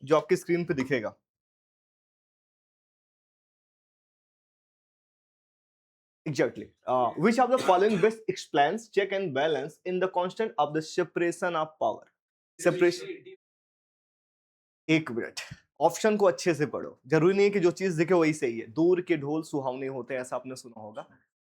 जो आपकी स्क्रीन पे दिखेगा। Exactly. Which of the following best explains check and balance in the constant of the separation of power? Separation. एक minute, option को अच्छे से पढ़ो। जरूरी नहीं है कि जो चीज दिखे वही सही है। दूर के ढोल सुहावने होते हैं, ऐसा आपने सुना होगा।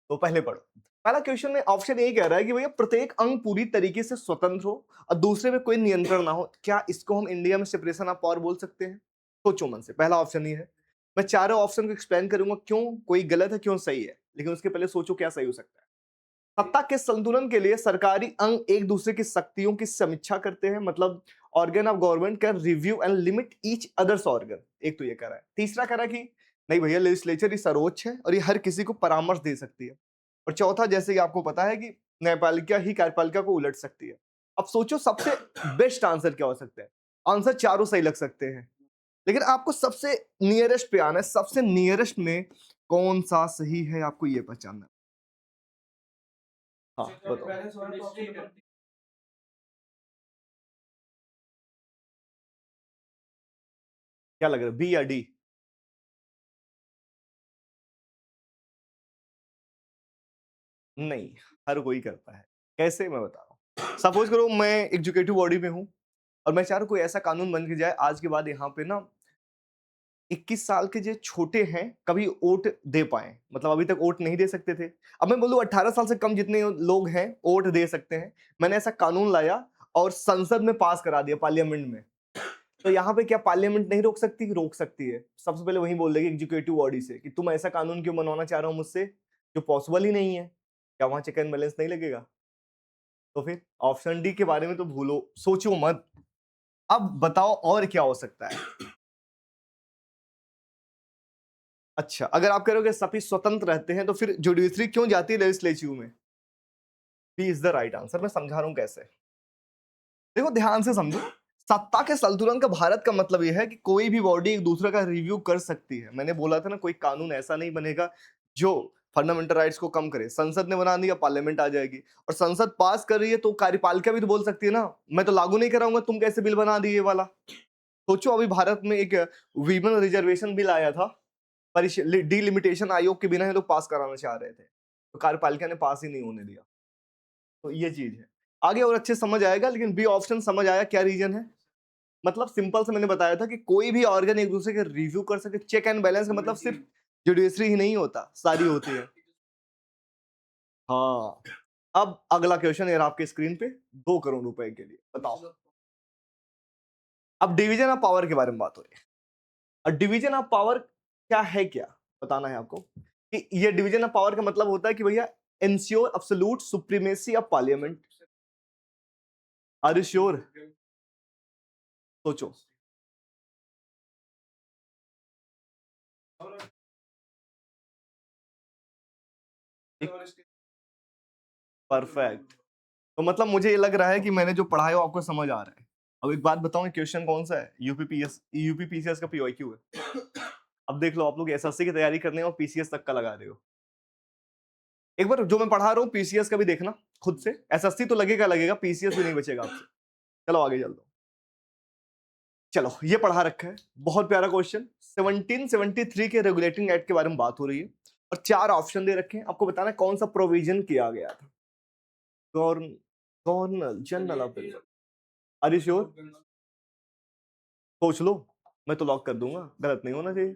तो पहले पढ़ो। पहला क्वेश्चन में ऑप्शन यही कह रहा है कि भैया प्रत्येक अंग पूरी तरीके से स्वतंत्र हो और दूसरे में कोई नियंत्रण ना हो। क्या इसको हम इंडिया में सेपरेशन ऑफ पावर बोल सकते हैं? सोचो मन से, पहला ऑप्शन ही है। मैं चारों ऑप्शन को एक्सप्लेन करूंगा क्यों कोई गलत है क्यों सही है, लेकिन उसके पहले सोचो क्या सही हो सकता है। सत्ता के संतुलन के लिए सरकारी अंग एक दूसरे की शक्तियों की समीक्षा करते हैं, मतलब organ of government can review and limit each others organ. एक तो ये कह रहा है। तीसरा कह रहा है कि नहीं भैया, लेजिस्लेचर ही सर्वोच्च है और ये हर किसी को परामर्श दे सकती है। और चौथा, जैसे कि आपको पता है कि न्यायपालिका ही कार्यपालिका को उलट सकती है। अब सोचो सबसे बेस्ट आंसर क्या हो सकता है। आंसर चारों सही लग सकते हैं, लेकिन आपको सबसे नियरेस्ट पे आना है। सबसे नियरेस्ट में कौन सा सही है आपको ये पहचानना है। हाँ बताओ। क्या लग रहा है, बी या डी? नहीं, हर कोई करता है। कैसे, मैं बता रहा हूँ। सपोज करो मैं एग्जीक्यूटिव बॉडी में हूँ और मैं चाह रहा हूँ कोई ऐसा कानून बन के जाए आज के बाद यहाँ पे ना 21 साल के जो छोटे हैं कभी वोट दे पाए, मतलब अभी तक वोट नहीं दे सकते थे। अब मैं बोलूँ 18 साल से कम जितने लोग हैं वोट दे सकते हैं। मैंने ऐसा कानून लाया और संसद में पास करा दिया, पार्लियामेंट में। तो यहाँ पे क्या पार्लियामेंट नहीं रोक सकती? रोक सकती है। सबसे पहले वही बोल देगी एग्जीक्यूटिव बॉडी से कि तुम ऐसा कानून क्यों बनवाना चाह रहे हो मुझसे, जो पॉसिबल ही नहीं है। क्या वहां चेक एंड बैलेंस नहीं लगेगा? तो फिर ऑप्शन डी के बारे में तो भूलो, सोचो मत। अब बताओ और क्या हो सकता है। अच्छा, अगर आप कह रहे हो कि सभी स्वतंत्र रहते हैं तो फिर जुडिशरी क्यों जाती है लेजिस्लेटिव में? B is the right answer. मैं समझा रहा हूं कैसे। देखो ध्यान से समझो। सत्ता के संतुलन का भारत का मतलब यह है कि कोई भी बॉडी एक दूसरे का रिव्यू कर सकती है। मैंने बोला था ना, कोई कानून ऐसा नहीं बनेगा जो फंडामेंटल राइट्स को कम करे। संसद ने बना दिया, पार्लियामेंट आ जाएगी, और संसद पास कर रही है तो कार्यपालिका भी तो बोल सकती है ना, मैं तो लागू नहीं कराऊंगा, तुम कैसे बिल बना दिए ये वाला। सोचो अभी भारत में एक वीमेन रिजर्वेशन बिल आया था, डिलिमिटेशन आयोग के बिना ये लोग पास कराना चाह रहे थे, तो कार्यपालिका ने पास ही नहीं होने दिया। तो ये चीज है। आगे और अच्छे समझ आएगा, लेकिन बी ऑप्शन समझ आया क्या रीजन है। मतलब सिंपल से मैंने बताया था कि कोई भी ऑर्गन एक दूसरे के रिव्यू कर सके। चेक एंड बैलेंस का मतलब सिर्फ जुडिशरी ही नहीं होता, सारी होती है। हाँ। अब अगला क्वेश्चन है आपके स्क्रीन पे, 2 करोड़ रुपए के लिए। बताओ। अब डिवीजन ऑफ पावर के बारे में बात हो रही है। और डिवीजन ऑफ पावर क्या है, क्या बताना है आपको। कि ये डिवीजन ऑफ पावर का मतलब होता है कि भैया ensure absolute supremacy of parliament. Are you sure? सोचो। परफेक्ट। तो मतलब मुझे ये लग रहा है कि मैंने जो पढ़ा है वो आपको समझ आ रहा है। अब एक बात बताऊं, क्वेश्चन कौन सा है? यूपीपीसीएस का पीओक्यू है। अब देख लो, आप लोग एसएससी की तैयारी करने और पीसीएस तक का लगा रहे हो। एक बार जो मैं पढ़ा रहा हूँ पीसीएस का भी देखना खुद से। एसएससी तो लगेगा लगेगा, पीसीएस भी नहीं बचेगा आपसे। चलो आगे चल दो। चलो ये पढ़ा रखा है, बहुत प्यारा क्वेश्चन। 1773 के रेगुलेटिंग एक्ट के बारे में बात हो रही है और 4 ऑप्शन दे रखे हैं। आपको बताना है कौन सा प्रोविजन किया गया था। Govern governor general of, are you sure? सोच लो, मैं तो लॉक कर दूंगा, गलत नहीं होना चाहिए।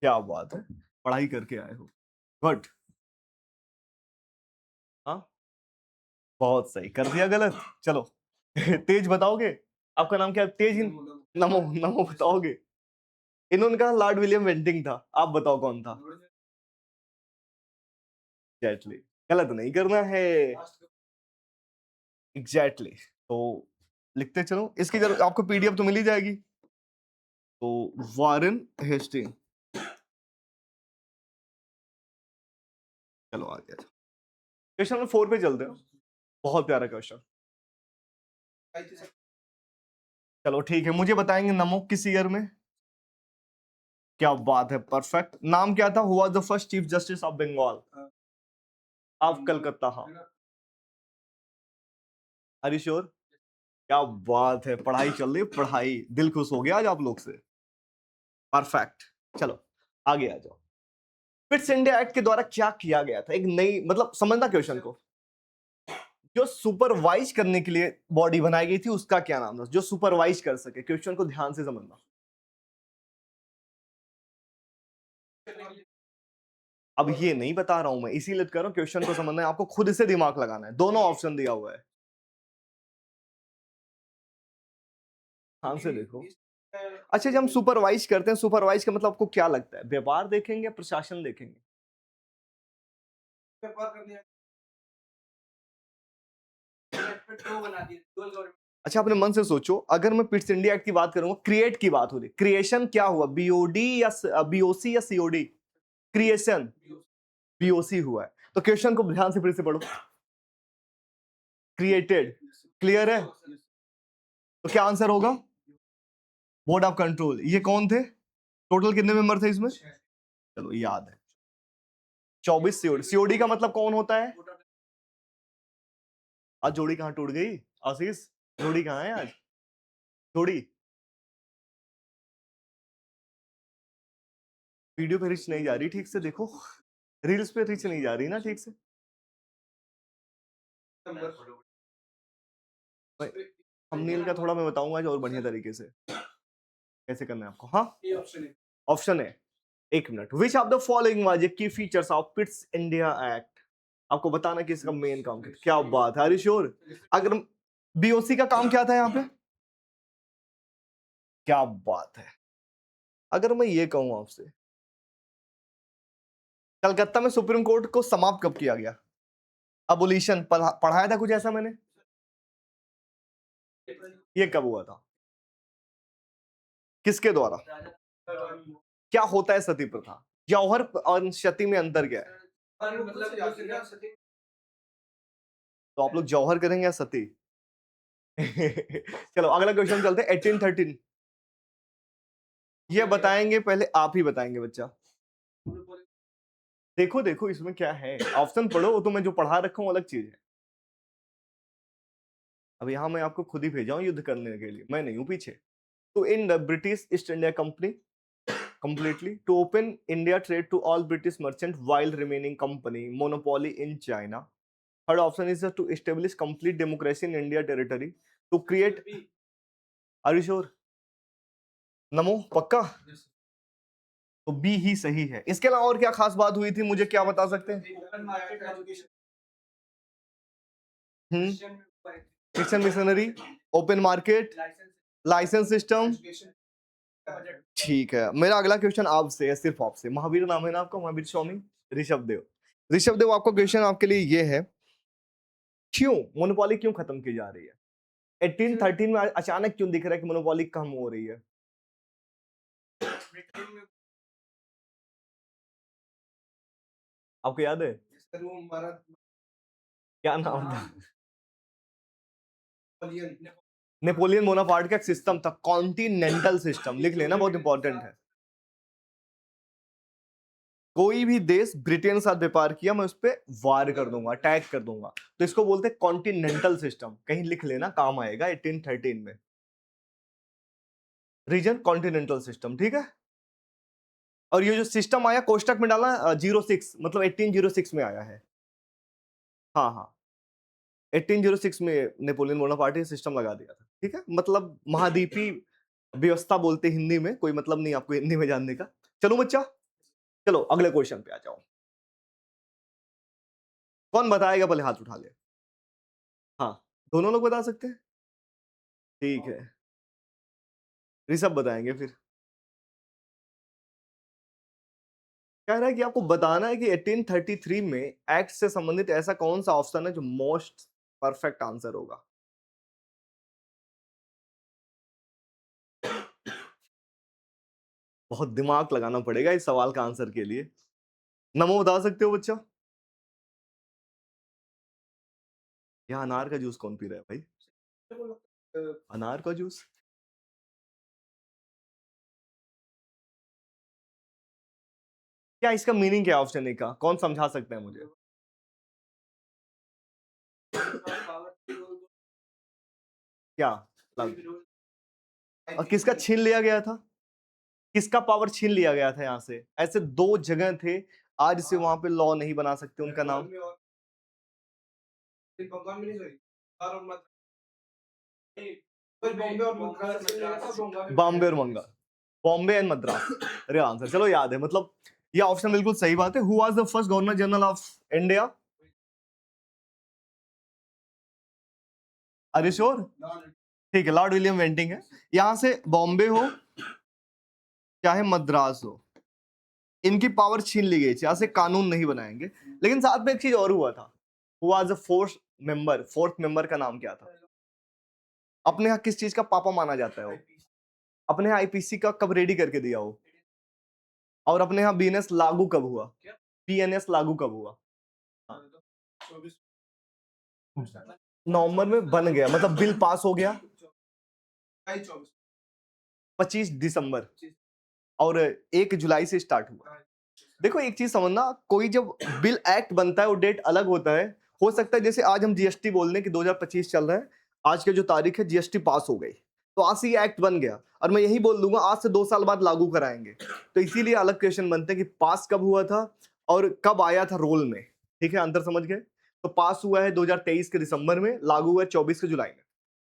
क्या बात है, पढ़ाई करके आए हो, गुड। हाँ, बहुत सही कर दिया। गलत, चलो। तेज बताओगे? आपका नाम क्या है? तेज इन, नमो नमो बताओगे? इन्होंने कहा लॉर्ड विलियम बेंटिंग था, आप बताओ कौन था? एग्जैक्टली, गलत नहीं करना है। एग्जैक्टली। तो लिखते चलो, इसकी जरूर आपको पीडीएफ तो मिल ही जाएगी। तो वारेन हेस्टिंग, चलो आ गया। क्वेश्चन नंबर 4 पे चलते हैं। बहुत प्यारा क्वेश्चन। चलो ठीक है, मुझे बताएंगे नमो किस ईयर में? क्या बात है, परफेक्ट। नाम क्या था? हुआ the first chief justice of Bengal of Calcutta. हाँ, आर यू श्योर? क्या बात है, पढ़ाई चल रही है, पढ़ाई, दिल खुश हो गया आज आप लोग से। परफेक्ट। चलो आगे आ जाओ। फिट्स इंडिया एक्ट के द्वारा क्या किया गया था? एक नई, मतलब समझना क्वेश्चन को, जो सुपरवाइज करने के लिए बॉडी बनाई गई थी उसका क्या नाम था, जो सुपरवाइज कर सके? क्वेश्चन को ध्यान से समझना। अब ये नहीं बता रहा हूं मैं, इसीलिए कह रहा हूं क्वेश्चन को समझना है, आपको खुद से दिमाग लगाना है। दोनों ऑप्शन दिया हुआ है, ध्यान से देखो। अच्छा, जब हम सुपरवाइज करते हैं, सुपरवाइज का मतलब आपको क्या लगता है? व्यापार देखेंगे या प्रशासन देखेंगे? अच्छा, अपने मन से सोचो, अगर मैं पिट्स इंडिया एक्ट की बात करूंगा, क्रिएट की बात हो रही, क्रिएशन क्या हुआ? बीओडी या बीओसी या सीओडी? क्रिएशन, बीओसी हुआ है। तो क्वेश्चन को ध्यान से फिर से पढ़ो। क्रिएटेड, क्लियर है? तो क्या आंसर होगा? Board of control. ये कौन थे? टोटल कितने मेंबर थे इसमें? चलो याद है, 24 सीओडी। सीओडी का मतलब कौन होता है? आज जोड़ी कहाँ टूट गई आशीष? जोड़ी कहाँ है आज? जोड़ी वीडियो पे रीच नहीं जा रही ठीक से, देखो रील्स पे रीच नहीं जा रही ना ठीक से। थंबनेल का थोड़ा मैं बताऊंगा आज और बढ़िया तरीके से कैसे करना है आपको। हाँ, ऑप्शन है, एक minute. Which of the following was key features of Pitt's India Act? आपको बताना कि इसका मेन काम क्या बात है। Are you sure? अगर बीओसी का काम क्या था यहाँ पे? क्या बात है। अगर मैं ये कहूं आपसे, कलकत्ता में सुप्रीम कोर्ट को समाप्त कब किया गया? अबोलिशन पढ़ाया था कुछ ऐसा मैंने? ये कब हुआ था? किसके द्वारा? क्या होता है सती प्रथा? जौहर और सती में अंतर क्या है? तो आप लोग जौहर करेंगे या सती? चलो अगला क्वेश्चन चलते हैं। 1813 ये बताएंगे, पहले आप ही बताएंगे बच्चा। देखो देखो इसमें क्या है, ऑप्शन पढ़ो, वो तो मैं जो पढ़ा रखा हूं अलग चीज है। अब यहां मैं आपको खुद ही भेजा हूं युद्ध करने के लिए, मैं नहीं हूं पीछे। तो in the British east India company completely to open India trade to all British merchants while remaining company monopoly in China. Third option is to establish complete democracy in India territory to create. Are you sure? नमो पक्का? तो B ही सही है। इसके अलावा और क्या खास बात हुई थी, मुझे क्या बता सकते हैं? Christian missionary, open market, licence system. ठीक है, मेरा अगला क्वेश्चन आपसे है, सिर्फ आपसे। महावीर नाम है ना आपका? महावीर स्वामी ऋषभ देव। ऋषभ देव, आपका क्वेश्चन आपके लिए ये है, क्यों मोनोपोली क्यों खत्म की जा रही है? 1813 में अचानक क्यों दिख रहा है कि मोनोपोली कम हो रही है? आपको याद है क्या नाम था? नेपोलियन बोनापार्ट का एक सिस्टम था, कॉन्टिनेंटल सिस्टम, लिख लेना, बहुत इंपॉर्टेंट है। कोई भी देश ब्रिटेन के साथ व्यापार किया, मैं उस पर वार कर दूंगा, अटैक कर दूंगा। तो इसको बोलते हैं कॉन्टिनेंटल सिस्टम, कहीं लिख लेना, काम आएगा 1813 में। रीजन कॉन्टिनेंटल सिस्टम, ठीक है। और ये जो सिस्टम आया कोष्टक में डाला 06, मतलब 1806 में आया है। हाँ हाँ, 1806 में नेपोलियन बोनापार्ट ने सिस्टम लगा दिया था, ठीक है। मतलब महाद्वीपीय व्यवस्था बोलते हिंदी में, कोई मतलब नहीं आपको हिंदी में जानने का। चलो बच्चा, चलो अगले क्वेश्चन पे आ जाओ। कौन बताएगा, पहले हाथ उठा ले। हाँ, दोनों लोग बता सकते हैं, ठीक है। ऋषभ बताएंगे फिर। कह रहा है कि आपको बताना है कि 1833 में एक्ट से संबंधित ऐसा कौन सा ऑप्शन है जो मोस्ट परफेक्ट आंसर होगा। बहुत दिमाग लगाना पड़ेगा इस सवाल का आंसर के लिए। नमो, बता सकते हो बच्चा? यहाँ अनार का जूस कौन पी रहा है भाई? अनार का जूस? क्या इसका मीनिंग क्या? ऑप्शन ए का कौन समझा सकता है मुझे? क्या और किसका छीन लिया गया था? किसका पावर छीन लिया गया था यहाँ से? ऐसे दो जगह थे आज से वहां पे लॉ नहीं बना सकते, उनका नाम बॉम्बे और बंगाल, बॉम्बे एंड मद्रास। अरे आंसर चलो याद है, मतलब ये ऑप्शन बिल्कुल सही बात है। Who was the first governor general of India? Are you sure? ठीक है, लॉर्ड विलियम बेंटिंग है। यहां से बॉम्बे हो चाहे मद्रास हो, इनकी पावर छीन ली गई थी, यहाँ से कानून नहीं बनाएंगे। लेकिन साथ में एक चीज और हुआ था। Who was the fourth member का नाम क्या था? अपने यहाँ किस चीज का पापा माना जाता है वो? अपने यहाँ आईपीसी का कब रेडी करके दिया वो? और अपने यहाँ बीएनएस लागू कब हुआ? बीएनएस लागू कब हुआ? नवंबर में बन गया, मतलब बिल पास हो गया 25 दिसंबर, और 1 जुलाई से स्टार्ट हुआ। देखो एक चीज समझना, कोई जब बिल एक्ट बनता है वो डेट अलग होता है। हो सकता है जैसे आज हम जीएसटी बोल दें कि 2025 चल रहा है, आज के जो तारीख है जीएसटी पास हो गई, तो आज से ये एक्ट बन गया और मैं यही बोल दूंगा आज से 2 साल बाद लागू कराएंगे। तो इसीलिए अलग क्वेश्चन बनते हैं कि पास कब हुआ था और कब आया था रोल में। ठीक है, अंतर समझ गए? तो पास हुआ है 2023 के दिसंबर में, लागू हुआ है 24 के जुलाई में।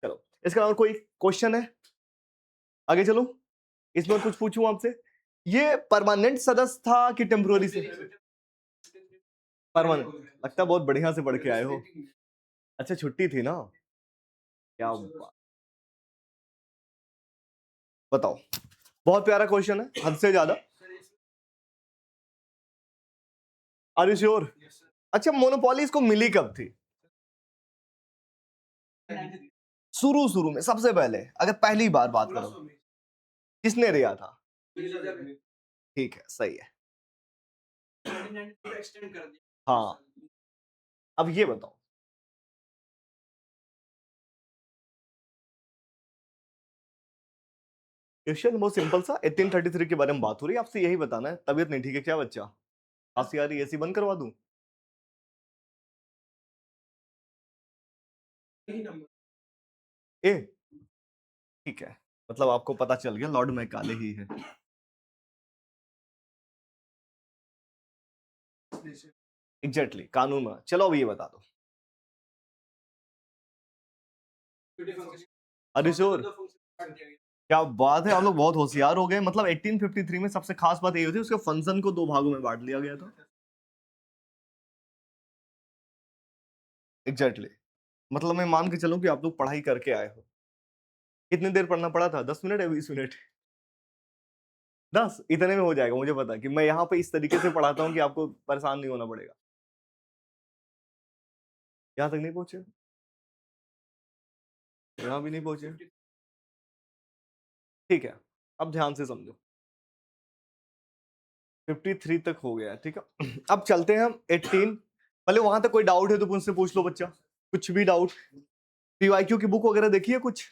चलो, इसका और कोई क्वेश्चन है? आगे चलो, इसमें और कुछ पूछूं आपसे। ये परमानेंट सदस्य था कि टेम्पोररी से? परमानेंट। लगता है बहुत बढ़िया से पढ़ के आए हो। अच्छा, छुट्टी थी ना? क्या बताओ, बहुत प्यारा क्वेश्चन है, हद से ज्यादा। Are you sure? अच्छा, मोनोपोली इसको मिली कब थी? शुरू शुरू में, सबसे पहले अगर पहली बार बात करो, किसने दिया था? ठीक है, सही है। हाँ, अब ये बताओ, क्वेश्चन बहुत सिंपल सा, 1833 के बारे में बात हो रही है, आपसे यही बताना है। तबीयत नहीं ठीक है क्या बच्चा? खांसी आ रही है, एसी बंद करवा दूं? ए, ठीक है, मतलब आपको पता चल गया लॉर्ड मैकाले ही है। एग्जैक्टली, कानून में। चलो अब ये बता दो, अरे श्योर? क्या बात है, आप लोग बहुत होशियार हो गए। मतलब 1853 में सबसे खास बात ये होती है उसके फंक्शन को 2 भागों में बांट लिया गया था। एग्जैक्टली, मतलब मैं मान के चलूं कि आप लोग पढ़ाई करके आए हो। कितनी देर पढ़ना पड़ा था, 10 मिनट या 20 मिनट? 10, इतने में हो जाएगा। मुझे पता है कि मैं यहाँ पे इस तरीके से पढ़ाता हूँ कि आपको परेशान नहीं होना पड़ेगा। यहाँ तक नहीं पहुंचे? यहाँ भी नहीं पहुंचे? ठीक है, अब ध्यान से समझो। 53 तक हो गया, ठीक है। अब चलते हैं हम 18। पहले वहां तक कोई डाउट है तो मुझसे पूछ लो बच्चा, कुछ भी डाउट। पीवाईक्यू की बुक वगैरह देखी है कुछ?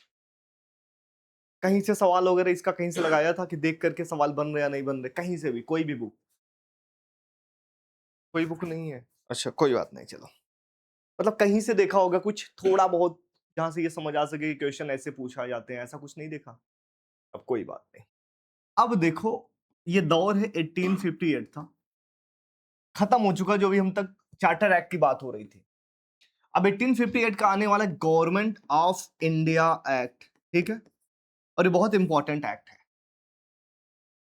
कहीं से सवाल वगैरह इसका कहीं से लगाया था कि देख करके सवाल बन रहे या नहीं बन रहे? कहीं से भी कोई भी बुक? कोई बुक नहीं है? अच्छा, कोई बात नहीं, चलो। मतलब कहीं से देखा होगा कुछ थोड़ा बहुत, जहां से ये समझ आ सके कि क्वेश्चन ऐसे पूछा जाते हैं, ऐसा कुछ नहीं देखा? अब कोई बात नहीं। अब देखो, ये दौर है 1858 था, खत्म हो चुका जो भी हम तक चार्टर एक्ट की बात हो रही थी। अब 1858 का आने वाला गवर्नमेंट ऑफ इंडिया एक्ट, ठीक है। और ये बहुत इंपॉर्टेंट एक्ट है,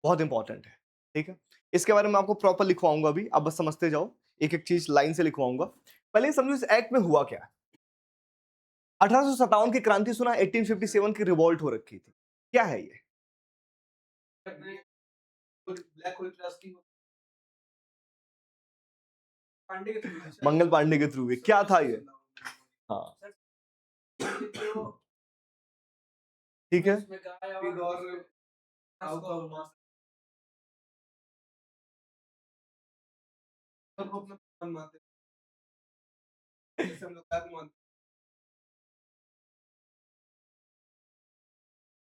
बहुत इंपॉर्टेंट है, ठीक है। इसके बारे में आपको प्रॉपर लिखवाऊंगा अभी, आप बस समझते जाओ, एक एक चीज लाइन से लिखवाऊंगा। पहले समझो इस एक्ट में हुआ क्या। 1857 की क्रांति सुना, 1857 की रिवॉल्ट हो रखी थी। क्या है ये? मंगल पांडे के थ्रू, क्या था ये? हाँ, ठीक है।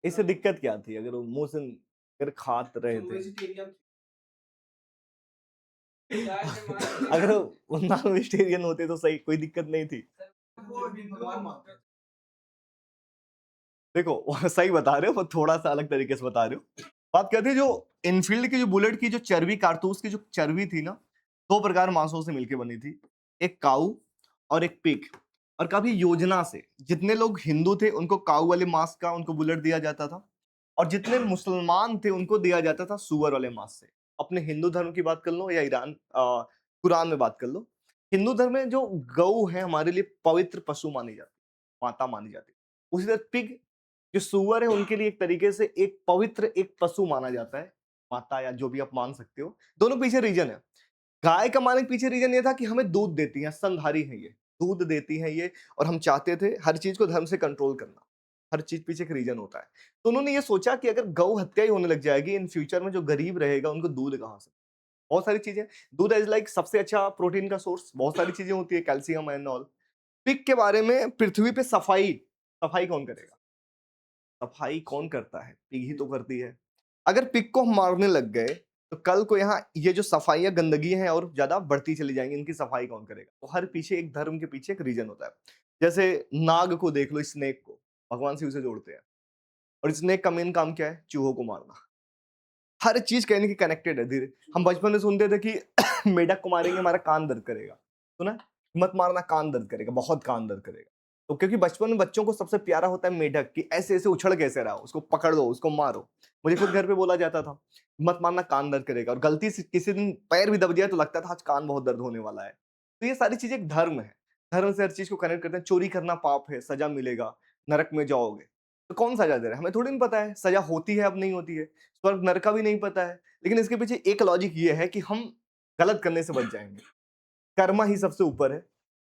इससे दिक्कत क्या थी अगर वो मुंह से अगर खात रहे थे? अगर वो नॉन वेजिटेरियन होते तो सही, कोई दिक्कत नहीं थी। देखो सही बता रहे हो, पर थोड़ा सा अलग तरीके से बता रहे हो। बात करते हैं जो इनफील्ड की जो बुलेट की जो चर्बी, कारतूस की जो चर्बी थी ना, दो प्रकार मांसों से मिलकर बनी थी, एक काऊ और एक पिग। और काफी योजना से जितने लोग हिंदू थे उनको काऊ वाले मांस का उनको बुलेट दिया जाता था, और जितने मुसलमान थे उनको दिया जाता था सुअर वाले मांस से। अपने हिंदू धर्म की बात कर लो या कुरान में बात कर लो, हिंदू धर्म में जो गऊ है हमारे लिए पवित्र पशु मानी जाती है, माता मानी जाती है। उसी तरह पिग जो सुअर है उनके लिए एक तरीके से एक पवित्र एक पशु माना जाता है, माता या जो भी आप मान सकते हो। दोनों पीछे रीजन है। गाय का मानने के पीछे रीजन ये था कि हमें दूध देती है, स्तनधारी है ये, दूध देती है ये, और हम चाहते थे हर चीज को धर्म से कंट्रोल करना। हर चीज पीछे एक रीजन होता है। तो उन्होंने ये सोचा कि अगर गौ हत्या ही होने लग जाएगी इन फ्यूचर में, जो गरीब रहेगा उनको दूध कहाँ से? बहुत सारी चीजें, दूध इज लाइक सबसे अच्छा प्रोटीन का सोर्स, बहुत सारी चीजें होती है, कैल्शियम एंड ऑल। पिग के बारे में, पृथ्वी पे सफाई, सफाई कौन करेगा? सफाई कौन करता है? पिग ही तो करती है। अगर पिग को हम मारने लग गए तो कल को यहाँ ये जो सफाई गंदगी है और ज्यादा बढ़ती चली जाएंगी, इनकी सफाई कौन करेगा? तो हर पीछे एक धर्म के पीछे एक रीजन होता है। जैसे नाग को देख लो, स्नेक को भगवान शिव से जोड़ते हैं, और स्नेक का मेन काम क्या है? चूहों को मारना। हर चीज कहने की कनेक्टेड है। धीरे हम बचपन में सुनते थे कि मेढक को मारेंगे हमारा कान दर्द करेगा, सुना है? मत मारना, कान दर्द करेगा, बहुत कान दर्द करेगा। तो क्योंकि बचपन में बच्चों को सबसे प्यारा होता है मेढक, कि ऐसे ऐसे उछल कैसे रहा, उसको पकड़ दो, उसको मारो। मुझे खुद घर पे बोला जाता था मत मारना, कान दर्द करेगा, और गलती से किसी दिन पैर भी दब दिया तो लगता था आज कान बहुत दर्द होने वाला है। तो ये सारी चीजें एक धर्म है। धर्म से हर चीज को कनेक्ट करते हैं। चोरी करना पाप है, सजा मिलेगा, नरक में जाओगे। तो कौन सजा दे रहा है? हमें थोड़ी नहीं पता है सजा होती है अब नहीं होती है, स्वर्ग नरक का भी नहीं पता है। लेकिन इसके पीछे एक लॉजिक ये है कि हम गलत करने से बच जाएंगे। कर्मा ही सबसे ऊपर है।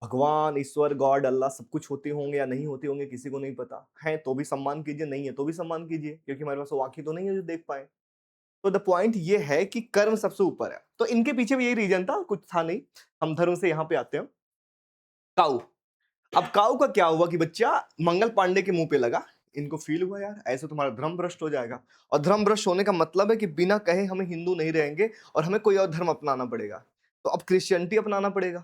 भगवान, ईश्वर, गॉड, अल्लाह सब कुछ होते होंगे या नहीं होते होंगे किसी को नहीं पता है, तो भी सम्मान कीजिए, नहीं है तो भी सम्मान कीजिए, क्योंकि हमारे पास वो आंखें तो नहीं है जो देख पाए। तो द पॉइंट ये है कि कर्म सबसे ऊपर है। तो इनके पीछे भी यही रीजन था, कुछ था नहीं। हम धर्म से यहाँ पे आते हैं। काऊ। अब काऊ का क्या हुआ कि बच्चा मंगल पांडे के मुंह पे लगा। इनको फील हुआ यार ऐसे तुम्हारा धर्म भ्रष्ट हो जाएगा, और धर्म भ्रष्ट होने का मतलब है कि बिना कहे हमें हिंदू नहीं रहेंगे और हमें कोई और धर्म अपनाना पड़ेगा। तो अब क्रिश्चियनिटी अपनाना पड़ेगा।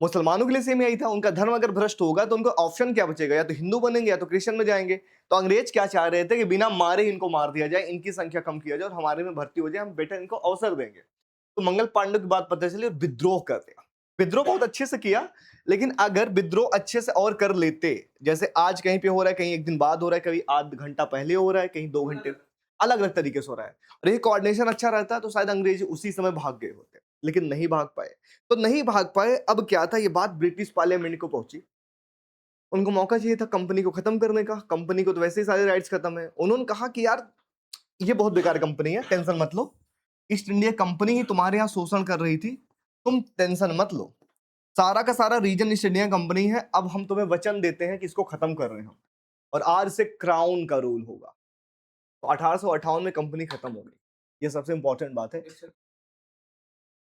मुसलमानों के लिए सेम यही था, उनका धर्म अगर भ्रष्ट होगा तो उनका ऑप्शन क्या बचेगा? या तो हिंदू बनेंगे या तो क्रिश्चियन में जाएंगे। तो अंग्रेज क्या चाह रहे थे कि बिना मारे इनको मार दिया जाए, इनकी संख्या कम किया जाए और हमारे में भर्ती हो जाए, हम बेटा इनको अवसर देंगे। तो मंगल पांडे की बात पता चली और विद्रोह कर दिया। विद्रोह बहुत अच्छे से किया, लेकिन अगर विद्रोह अच्छे से और कर लेते, जैसे आज कहीं पे हो रहा है, कहीं एक दिन बाद हो रहा है, कभी आध घंटा पहले हो रहा है, कहीं 2 घंटे, अलग अलग तरीके से हो रहा है, और ये कोऑर्डिनेशन अच्छा रहता तो शायद अंग्रेज उसी समय भाग गए होते, लेकिन नहीं भाग पाए। तो नहीं भाग पाए, अब क्या था, ये बात ब्रिटिश पार्लियामेंट को पहुंची। उनको मौका चाहिए था कंपनी को खत्म करने का। कंपनी को तो वैसे ही सारे राइट्स खत्म है। उन्होंने कहा कि यार ये बहुत बेकार कंपनी है, टेंशन मत लो। ईस्ट इंडिया कंपनी ही तुम्हारे यहाँ शोषण कर रही थी, तुम टेंशन मत लो। सारा का सारा रीजन ईस्ट इंडिया कंपनी है। अब हम तुम्हें वचन देते हैं कि इसको खत्म कर रहे हैं हम, और आज से क्राउन का रूल होगा। तो 1858 में कंपनी खत्म हो गई। ये सबसे इंपॉर्टेंट बात है।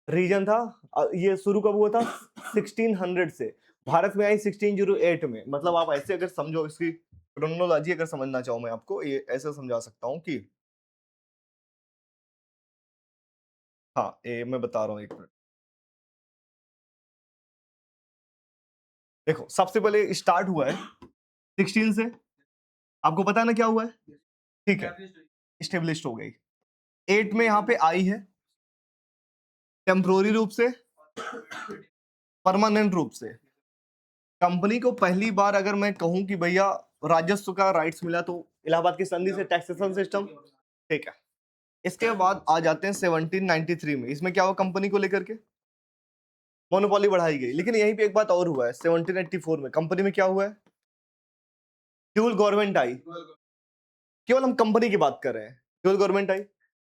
रीजन था, ये शुरू कब हुआ था? 1600 से। भारत में आई 1608 में। मतलब आप ऐसे अगर समझो, इसकी क्रोनोलॉजी अगर समझना चाहो, मैं आपको ये ऐसे समझा सकता हूँ कि, हाँ ये मैं बता रहा हूँ, एक मिनट। देखो सबसे पहले स्टार्ट हुआ है 16 से। आपको पता है ना क्या हुआ है? ठीक है, स्टेब्लिश हो गई। 8 में यहाँ पे आई है, टेम्पोररी रूप से, परमानेंट रूप से। कंपनी को पहली बार अगर मैं कहूं कि भैया राजस्व का राइट्स मिला, तो इलाहाबाद की संधि से, टैक्सेशन सिस्टम। ठीक है। इसके बाद आ जाते हैं 1793 में। इसमें क्या हुआ कंपनी को लेकर के? मोनोपोली बढ़ाई गई। लेकिन यहीं पे एक बात और हुआ है, 1784 में कंपनी में क्या हुआ है? ड्यूल गवर्नमेंट आई। केवल हम कंपनी की बात कर रहे हैं, ड्यूल गवर्नमेंट आई।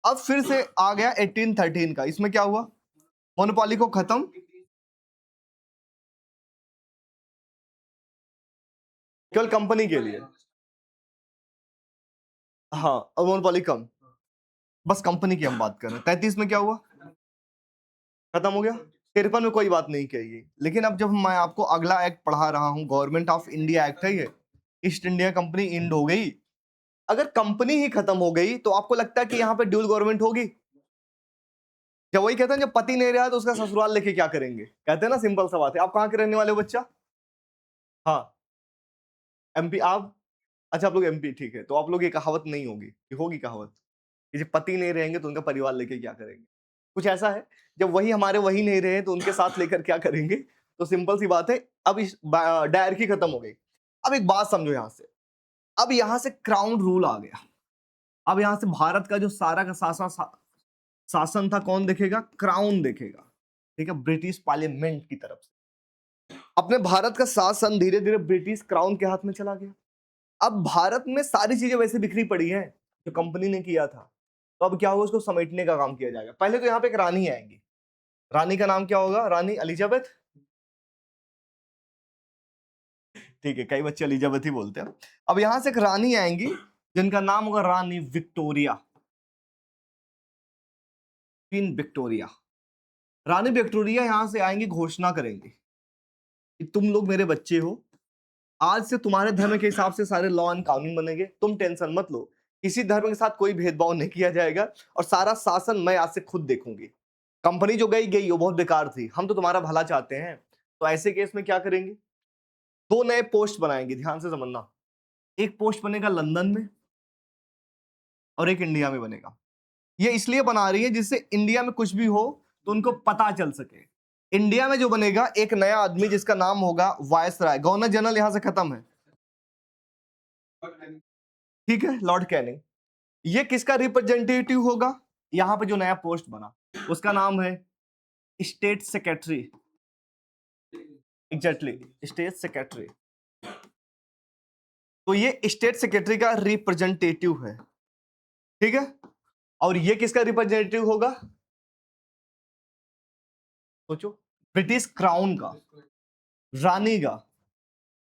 अब फिर से आ गया 1813 का। इसमें क्या हुआ? मोनोपोली को खत्म, केवल कंपनी के लिए। हाँ, और मोनोपोली कम। बस कंपनी की हम बात कर रहे हैं। 33 में क्या हुआ? खत्म हो गया। 53 में कोई बात नहीं कही। लेकिन अब जब मैं आपको अगला एक्ट पढ़ा रहा हूं, गवर्नमेंट ऑफ इंडिया एक्ट है ये, ईस्ट इंडिया कंपनी इंड हो गई। अगर कंपनी ही खत्म हो गई तो आपको लगता है कि यहाँ पे ड्यूल गवर्नमेंट होगी? जब वही कहते हैं जब पति नहीं रहा तो उसका ससुराल लेके क्या करेंगे, कहते हैं ना, सिंपल सा बात है। आप कहाँ के रहने वाले हो बच्चा? हाँ, एमपी। आप? अच्छा आप लोग एमपी, ठीक है। तो आप लोग ये कहावत नहीं होगी, ये होगी कहावत कि जब पति नहीं रहेंगे तो उनका परिवार लेके क्या करेंगे? कुछ ऐसा है, जब वही हमारे वही नहीं रहे तो उनके साथ लेकर क्या करेंगे? तो सिंपल सी बात है, अब इस डायरकी खत्म हो गई। अब एक बात समझो यहाँ से, अब यहाँ से क्राउन रूल आ गया। अब यहाँ से भारत का जो सारा का शासन था कौन देखेगा? क्राउन देखेगा, ठीक है, ब्रिटिश पार्लियामेंट की तरफ से। अपने भारत का शासन धीरे धीरे ब्रिटिश क्राउन के हाथ में चला गया। अब भारत में सारी चीजें वैसे बिखरी पड़ी हैं जो कंपनी ने किया था, तो अब क्या होगा? उसको समेटने का काम किया जाएगा। पहले तो यहाँ पे एक रानी आएंगी। रानी का नाम क्या होगा? रानी एलिजाबेथ। ठीक है, कई बच्चे एलिजाबेथ ही बोलते हैं। अब यहां से एक रानी आएंगी जिनका नाम होगा रानी विक्टोरिया, क्वीन विक्टोरिया। रानी विक्टोरिया यहां से आएंगी, घोषणा करेंगे कि तुम लोग मेरे बच्चे हो, आज से तुम्हारे धर्म के हिसाब से सारे लॉ एंड कानून बनेंगे, तुम टेंशन मत लो, किसी धर्म के साथ कोई भेदभाव नहीं किया जाएगा और सारा शासन मैं आज से खुद देखूंगी। कंपनी जो गई गई वो बहुत बेकार थी, हम तो तुम्हारा भला चाहते हैं। तो ऐसे केस में क्या करेंगे? दो नए पोस्ट बनाएंगे, ध्यान से समझना। एक पोस्ट बनेगा लंदन में और एक इंडिया में बनेगा। ये इसलिए बना रही है जिससे इंडिया में कुछ भी हो तो उनको पता चल सके। इंडिया में जो बनेगा एक नया आदमी जिसका नाम होगा वायसराय, गवर्नर जनरल यहां से खत्म है, ठीक है, लॉर्ड कैनिंग। ये किसका रिप्रेजेंटेटिव होगा? यहां पे जो नया पोस्ट बना उसका नाम है state secretary. Exactly, state secretary. तो ये स्टेट सेक्रेटरी का रिप्रेजेंटेटिव है, ठीक है। और ये किसका रिप्रेजेंटेटिव होगा? सोचो, ब्रिटिश क्राउन का, रानी का,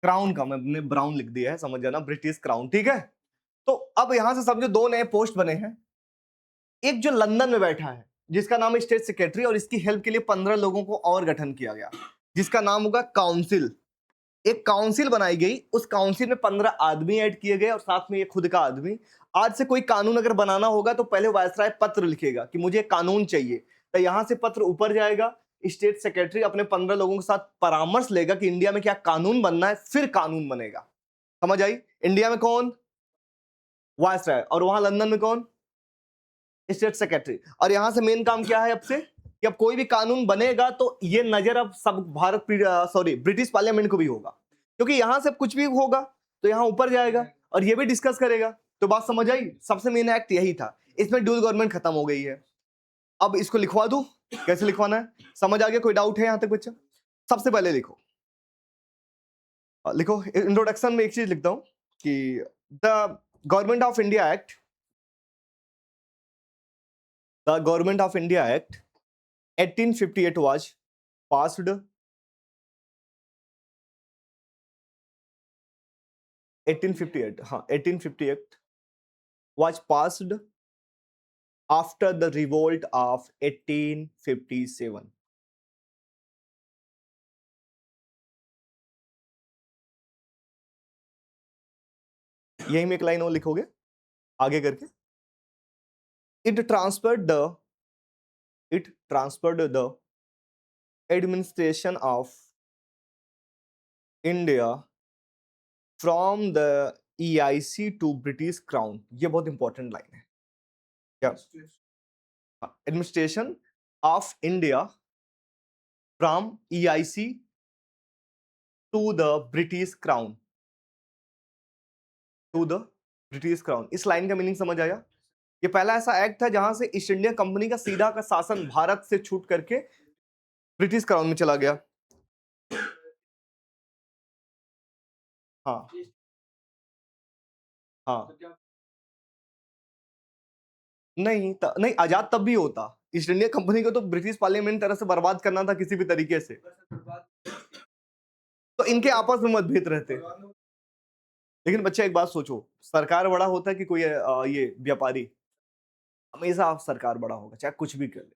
क्राउन का, मैंने ब्राउन लिख दिया है, समझ जाना, ब्रिटिश क्राउन, ठीक है। तो अब यहां से समझो दो नए पोस्ट बने हैं। एक जो लंदन में बैठा है जिसका नाम है स्टेट सेक्रेटरी, और इसकी हेल्प के लिए 15 लोगों को और गठन किया गया जिसका नाम होगा काउंसिल। एक काउंसिल बनाई गई, उस काउंसिल में 15 आदमी ऐड किए गए और साथ में ये खुद का आदमी। आज से कोई कानून अगर बनाना होगा तो पहले वायसराय पत्र लिखेगा कि मुझे कानून चाहिए, तो यहां से पत्र ऊपर जाएगा, स्टेट सेक्रेटरी अपने 15 लोगों के साथ परामर्श लेगा कि इंडिया में क्या कानून बनना है, फिर कानून बनेगा। समझ आई? इंडिया में कौन? वायसराय। और वहां लंदन में कौन? State secretary. और यहां से मेन काम क्या है अब से, कि अब कोई भी कानून बनेगा तो ये नजर अब सब भारत सॉरी ब्रिटिश पार्लियामेंट को भी होगा, क्योंकि यहां से कुछ भी होगा तो यहां ऊपर जाएगा और ये भी डिस्कस करेगा। तो बात समझ आई? सबसे मेन एक्ट यही था, इसमें ड्यूल गवर्नमेंट खत्म हो गई है। अब इसको लिखवा दूं? कैसे लिखवाना है समझ आ गया? कोई डाउट है यहां तक बच्चा? सबसे पहले लिखो, लिखो इंट्रोडक्शन में एक चीज लिखता हूं कि the government of India act, the government of India act 1858 was passed, 1858, हाँ 1858 was passed after the revolt of 1857। यही में एक लाइन और लिखोगे आगे करके, it transferred the administration of India from the EIC to British Crown। ये बहुत इंपॉर्टेंट लाइन है क्या? Administration of India from EIC to the British crown, to the British crown. इस लाइन का मीनिंग समझ आया? ये पहला ऐसा एक्ट था जहां से ईस्ट इंडिया कंपनी का सीधा का शासन भारत से छूट करके ब्रिटिश क्राउन में चला गया। हाँ हाँ, नहीं आजाद तब भी होता। ईस्ट इंडिया कंपनी को तो ब्रिटिश पार्लियामेंट तरह से बर्बाद करना था किसी भी तरीके से, तो इनके आपस में मतभेद रहते। लेकिन बच्चा एक बात सोचो, सरकार बड़ा होता है कि कोई ये व्यापारी? हमेशा सरकार बड़ा होगा चाहे कुछ भी कर ले।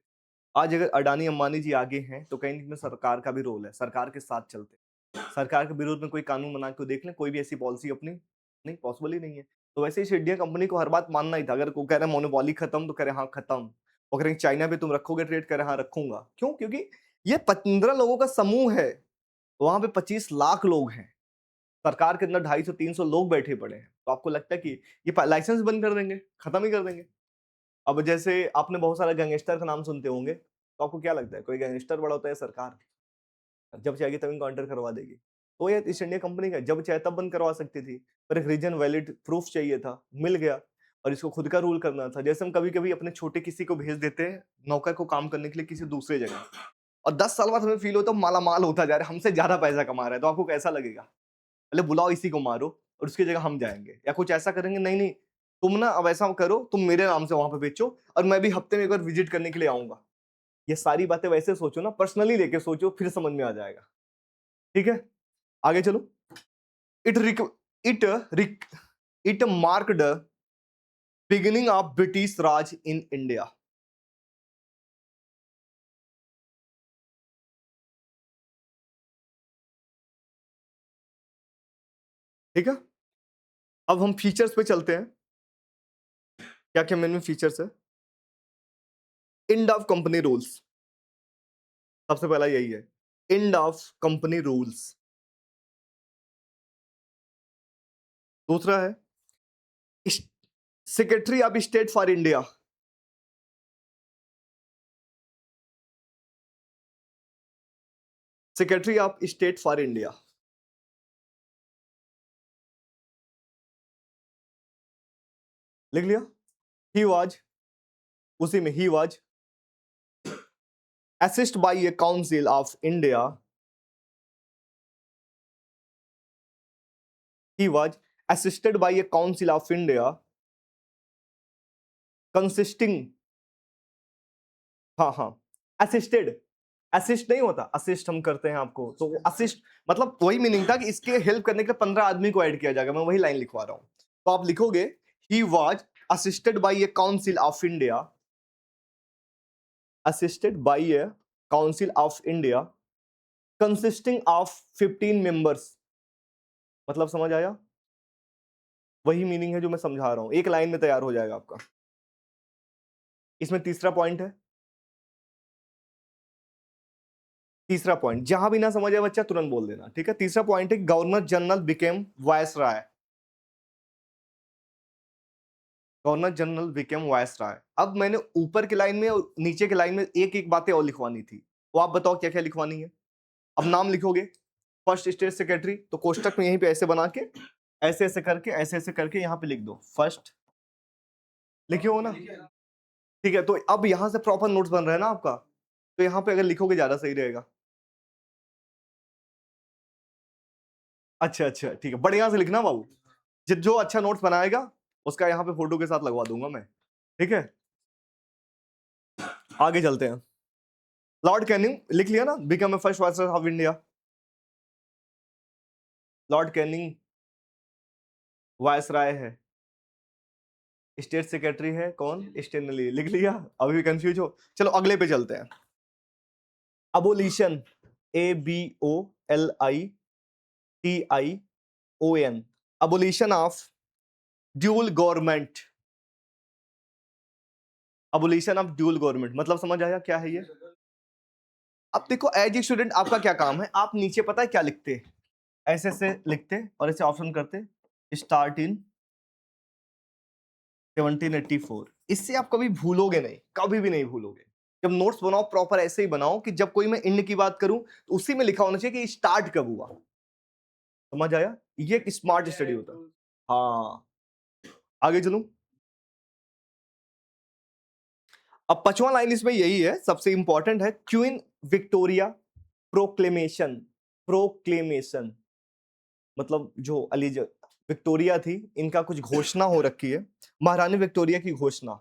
आज अगर अडानी अंबानी जी आगे हैं तो कहीं में सरकार का भी रोल है, सरकार के साथ चलते हैं। सरकार के विरोध में कोई कानून बना के देख लें, कोई भी ऐसी पॉलिसी अपनी, नहीं पॉसिबल ही नहीं है। तो वैसे ही इंडिया कंपनी को हर बात मानना ही था। अगर कोई कह रहे मोनोपोली खत्म तो कह रहे हाँ खत्म, और कह रहे चाइना पे तुम रखोगे ट्रेड, कह रहे हाँ रखूंगा। क्यों? क्योंकि ये 15 लोगों का समूह है, वहां पे 25 लाख लोग हैं। सरकार के अंदर 250-300 लोग बैठे पड़े हैं, तो आपको लगता है कि ये लाइसेंस बंद कर देंगे, खत्म ही कर देंगे? अब जैसे आपने बहुत सारे गैंगस्टर का नाम सुनते होंगे, तो आपको क्या लगता है कोई गैंगस्टर बड़ा होता है सरकार? जब चाहेगी तब इनकाउंटर करवा देगी। तो ये ईस्ट इंडिया कंपनी का जब चाहे तब बंद करवा सकती थी, पर एक रीजन वैलिड प्रूफ चाहिए था, मिल गया और इसको खुद का रूल करना था। जैसे हम कभी-कभी अपने छोटे किसी को भेज देते हैं, नौकर को काम करने के लिए किसी दूसरे जगह और 10 साल बाद हमें फील होता है माला-माल होता जा रहा है, हमसे ज़्यादा पैसा कमा रहा है, तो आपको कैसा लगेगा? पहले बुलाओ इसी को मारो और उसकी जगह हम जाएँगे या कुछ ऐसा करेंगे, नहीं, नहीं, तुम ना अब ऐसा करो, तुम मेरे नाम से वहाँ पे बेचो और मैं भी हफ्ते में एक बार विज़िट करने के लिए आऊँगा। ये सारी बातें वैसे सोचो ना, पर्सनली लेके सोचो, फिर समझ में आ जाएगा। ठीक है? आगे चलो। It Rick it Rick it marked beginning of British Raj in India. ठीक है? अब हम फीचर्स पे चलते हैं। क्या-क्या मेन में फीचर्स है? एंड ऑफ कंपनी रूल्स, सबसे पहला यही है। End of company rules. दूसरा है secretary of state for India. Secretary of state for India. लिख लिया? ही वाज, उसी में he was assist by a council of India. He was assisted by a council of India consisting, हाँ हाँ, assisted, assist नहीं होता, assist हम करते हैं आपको, तो असिस्ट मतलब वही मीनिंग था कि इसके हेल्प करने के लिए 15 आदमी को ऐड किया जाएगा। मैं वही लाइन लिखवा रहा हूं, तो आप लिखोगे he was assisted by A council of India, assisted by A council of India consisting of 15 members. मतलब समझ आया? वही मीनिंग है जो मैं समझा रहा हूं, एक लाइन में तैयार हो जाएगा आपका। इसमें तीसरा पॉइंट है, तीसरा पॉइंट जहां भी ना समझ आए बच्चा तुरंत बोल देना, ठीक है? तीसरा पॉइंट है governor general became viceroy. Governor general became viceroy. अब मैंने ऊपर की लाइन में और नीचे की लाइन में एक एक बातें और लिखवानी थी, तो आप बताओ क्या क्या लिखवानी है? अब नाम लिखोगे, फर्स्ट स्टेट सेक्रेटरी, तो कोष्टक में यहीं पे ऐसे बना के ऐसे ऐसे करके ऐसे ऐसे करके यहाँ पे लिख दो फर्स्ट, लिखे हो ना? ठीक है, तो अब यहाँ से प्रॉपर नोट्स बन रहा है ना आपका, तो यहाँ पे अगर लिखोगे ज्यादा सही रहेगा। अच्छा अच्छा, ठीक है, बढ़िया से लिखना बाबू, जो अच्छा नोट्स बनाएगा उसका यहाँ पे फोटो के साथ लगवा दूंगा मैं, ठीक है? आगे चलते हैं। लॉर्ड कैनिंग लिख लिया ना, become a first viceroy of India. Lord Canning viceroy है, स्टेट सेक्रेटरी है कौन? स्टेनली। लिख लिया? अभी भी कंफ्यूज हो? चलो अगले पे चलते हैं। Abolition, ABOLITION, abolition of dual government. Abolition of dual government मतलब समझ आया क्या है ये? अब देखो एज ए स्टूडेंट आपका क्या काम है, आप नीचे पता है क्या लिखते, ऐसे ऐसे लिखते और ऐसे ऑप्शन करते, स्टार्ट इन 1784। इससे आप कभी भूलोगे नहीं, कभी भी नहीं भूलोगे। जब नोट्स बनाओ प्रॉपर ऐसे ही बनाओ कि जब कोई मैं इंड की बात करूं तो उसी में लिखा होना चाहिए कि स्टार्ट कब हुआ। समझ आया? ये एक स्मार्ट स्टडी होता है। हाँ, आगे चलूं। अब पांचवा लाइन इसमें यही है, सबसे इंपॉर्टेंट है, क्वीन विक्टोरिया प्रोक्लेमेशन। प्रोक्लेमेशन मतलब जो विक्टोरिया थी, इनका कुछ घोषणा हो रखी है, महारानी विक्टोरिया की घोषणा।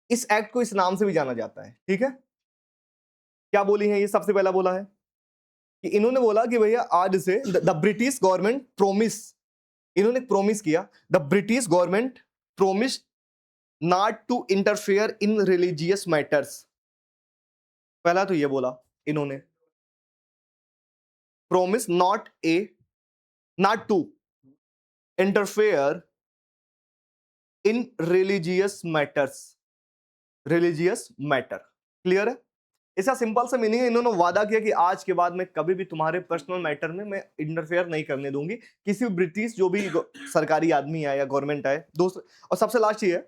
इस एक्ट को इस नाम से भी जाना जाता है, ठीक है? क्या बोली है ये? सबसे पहला बोला है कि इन्होंने बोला कि भैया आज से द ब्रिटिश गवर्नमेंट प्रोमिस, इन्होंने प्रोमिस किया, the British government promise not to interfere in religious matters. पहला तो ये बोला इन्होंने, promise not to interfere in religious matters. Religious matter, clear है? इसका सिंपल सा मीनिंग है, इन्होंने वादा किया कि आज के बाद मैं कभी भी तुम्हारे पर्सनल मैटर में मैं इंटरफेयर नहीं करने दूंगी, किसी भी ब्रिटिश जो भी सरकारी आदमी आए या गवर्नमेंट आए। दोस्त, और सबसे लास्ट ये है,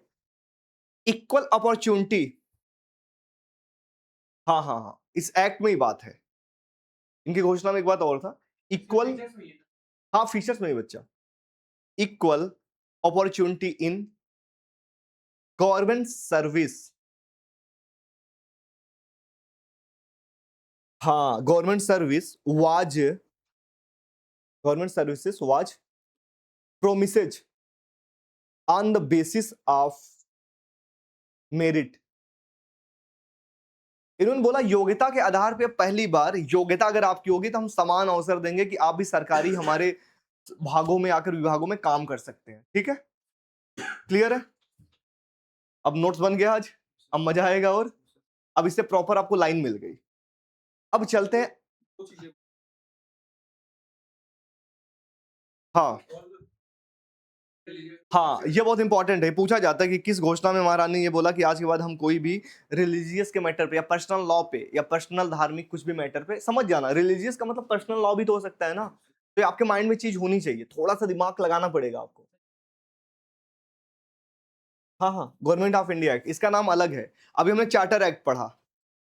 इक्वल अपॉर्चुनिटी। हाँ हाँ हाँ, इस एक्ट में ही बात है, इनकी घोषणा में एक बात और था, इक्वल, हाँ फीचर्स में ही बच्चा, equal opportunity in government service. हाँ, government services was promises on the basis of merit. इन्होंने बोला योग्यता के आधार पे पहली बार योग्यता अगर आपकी होगी तो हम समान अवसर देंगे कि आप भी सरकारी हमारे भागों में आकर विभागों में काम कर सकते हैं। ठीक है, क्लियर है? अब नोट्स बन गया आज, अब मजा आएगा, और अब इससे प्रॉपर आपको लाइन मिल गई। अब चलते हैं, हाँ हाँ, ये बहुत इंपॉर्टेंट है, पूछा जाता है कि किस घोषणा में महारानी ने ये बोला कि आज के बाद हम कोई भी रिलीजियस के मैटर पे या पर्सनल लॉ पे या पर्सनल धार्मिक कुछ भी मैटर पे, समझ जाना रिलीजियस का मतलब पर्सनल लॉ भी तो हो सकता है ना, तो ये आपके माइंड में चीज होनी चाहिए, थोड़ा सा दिमाग लगाना पड़ेगा आपको। हाँ हाँ, गवर्नमेंट ऑफ इंडिया एक्ट, इसका नाम अलग है। अभी हमने चार्टर एक्ट पढ़ा,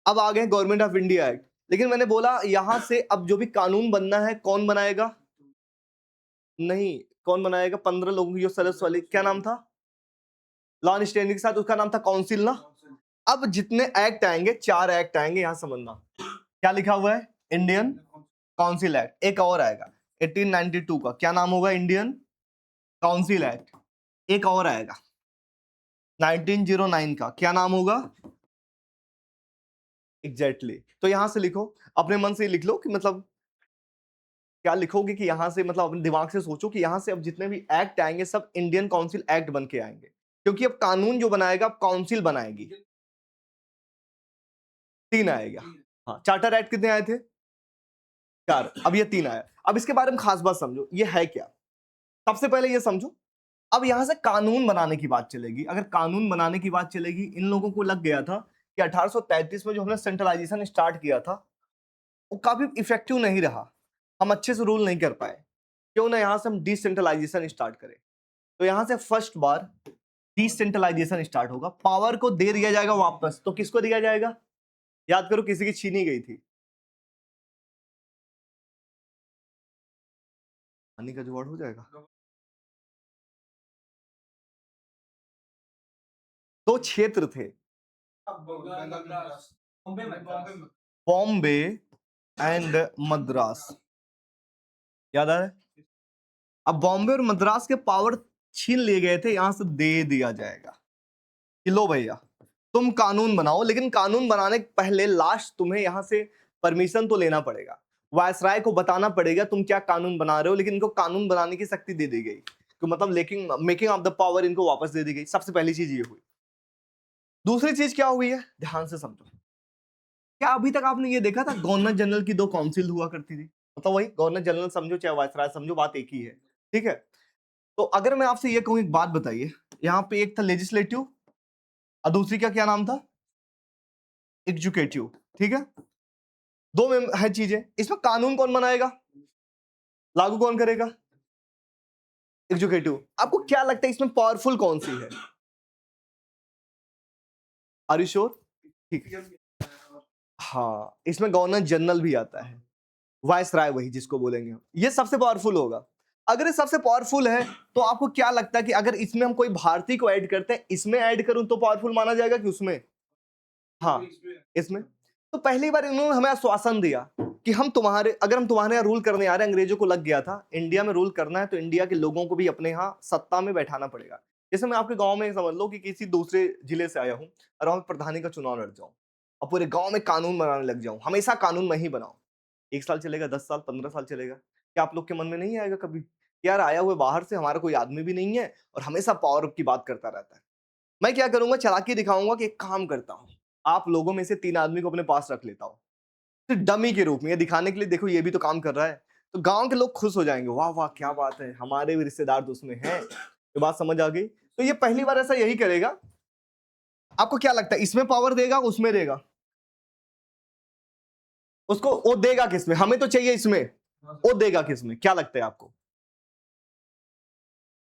अब आ गए गवर्नमेंट ऑफ इंडिया एक्ट। लेकिन मैंने बोला यहां से अब जो भी कानून बनना है कौन बनाएगा? नहीं, कौन बनाएगा? 15 लोगों की जो सदस्य वाली, क्या नाम था? लॉ एंड स्टैंडिंग के साथ उसका नाम था काउंसिल ना। अब जितने एक्ट आएंगे, 4 एक्ट आएंगे, यहां समझना क्या लिखा हुआ है, इंडियन काउंसिल एक्ट। एक और आएगा 1892 का, क्या नाम होगा? Indian council act. एक और आएगा 1909 का, क्या नाम होगा? एग्जैक्टली तो यहां से लिखो, अपने मन से लिख लो कि मतलब क्या लिखोगे, कि यहां से मतलब अपने दिमाग से सोचो कि यहां से अब जितने भी एक्ट आएंगे सब इंडियन काउंसिल एक्ट बन के आएंगे, क्योंकि अब कानून जो बनाएगा अब काउंसिल बनाएगी। 3 आएगा। हाँ, चार्टर एक्ट कितने आए थे? 4, अब ये 3 आया। अब इसके बारे में खास बात समझो, ये है क्या? सबसे पहले ये समझो, अब यहां से कानून बनाने की बात चलेगी। अगर कानून बनाने की बात चलेगी, इन लोगों को लग गया था कि 1833 में जो हमने सेंट्रलाइजेशन स्टार्ट किया था वो काफी इफेक्टिव नहीं रहा, हम अच्छे से रूल नहीं कर पाए, क्यों ना यहां से हम डिसेंट्रलाइजेशन स्टार्ट करें। तो यहां से फर्स्ट बार डिसेंट्रलाइजेशन स्टार्ट होगा, पावर को दे दिया जाएगा वापस। तो किसको दिया जाएगा? याद करो, किसी की छीनी गई थी। पानी का जुगाड़ हो जाएगा। 2 क्षेत्र थे, बॉम्बे एंड मद्रास, याद आ रहा है? अब बॉम्बे और मद्रास के पावर छीन लिए गए थे, यहां से दे दिया जाएगा कि लो भैया तुम कानून बनाओ, लेकिन कानून बनाने के पहले लास्ट तुम्हें यहां से परमिशन तो लेना पड़ेगा, वायसराय को बताना पड़ेगा तुम क्या कानून बना रहे हो, लेकिन इनको कानून बनाने की शक्ति दे दी गई, तो मतलब मेकिंग ऑफ द पावर इनको वापस दे दी गई। सबसे पहली चीज ये हुई। दूसरी चीज क्या हुई है, ध्यान से समझो। क्या अभी तक आपने ये देखा था गवर्नर जनरल की 2 काउंसिल हुआ करती थी? मतलब वही गवर्नर जनरल समझो चाहे वायसराय समझो, बात एक ही है। ठीक है, तो अगर मैं आपसे ये कहूं, एक बात बताइए, यहाँ पे एक था लेजिस्लेटिव और दूसरी का क्या नाम था? एग्जीक्यूटिव। ठीक है, दो में है चीजें, इसमें कानून कौन बनाएगा, लागू कौन करेगा? एग्जीक्यूटिव। आपको क्या लगता है इसमें पावरफुल कौन सी है? Are you sure? ठीक है, हाँ, इसमें गवर्नर जनरल भी आता है, वाइस राय वही जिसको बोलेंगे हम, ये सबसे पावरफुल होगा। अगर ये सबसे पावरफुल है तो आपको क्या लगता है कि अगर इसमें हम कोई भारतीय को ऐड करते हैं, इसमें ऐड करूं तो पावरफुल माना जाएगा कि उसमें? हाँ, इसमें। तो पहली बार इन्होंने हमें आश्वासन दिया कि हम तुम्हारे, अगर हम तुम्हारे यहाँ रूल करने आ रहे हैं, अंग्रेजों को लग गया था इंडिया में रूल करना है तो इंडिया के लोगों को भी अपने यहाँ सत्ता में बैठाना पड़ेगा। जैसे मैं आपके गांव में समझ लो कि किसी दूसरे जिले से आया हूँ और वहां प्रधानी का चुनाव लड़ जाऊं और पूरे गांव में कानून बनाने लग जाऊं, हमेशा कानून मैं ही बनाऊं, 1 साल चलेगा, 10 साल, 15 साल चलेगा, क्या आप लोग के मन में नहीं आएगा कभी कि यार आया हुआ बाहर से, हमारा कोई आदमी भी नहीं है और हमेशा पावर की बात करता रहता है? मैं क्या करूंगा, चालाकी दिखाऊंगा कि एक काम करता हूं, आप लोगों में से 3 आदमी को अपने पास रख लेता हूं, सिर्फ डमी के रूप में, ये दिखाने के लिए देखो ये भी तो काम कर रहा है, तो गांव के लोग खुश हो जाएंगे, वाह वाह क्या बात है, हमारे भी रिश्तेदार तो उसमें हैं। ये बात समझ आ गई? तो ये पहली बार ऐसा यही करेगा। आपको क्या लगता है इसमें पावर देगा उसमें देगा? उसको वो देगा किसमें? हमें तो चाहिए इसमें, वो देगा किसमें? क्या लगता है आपको?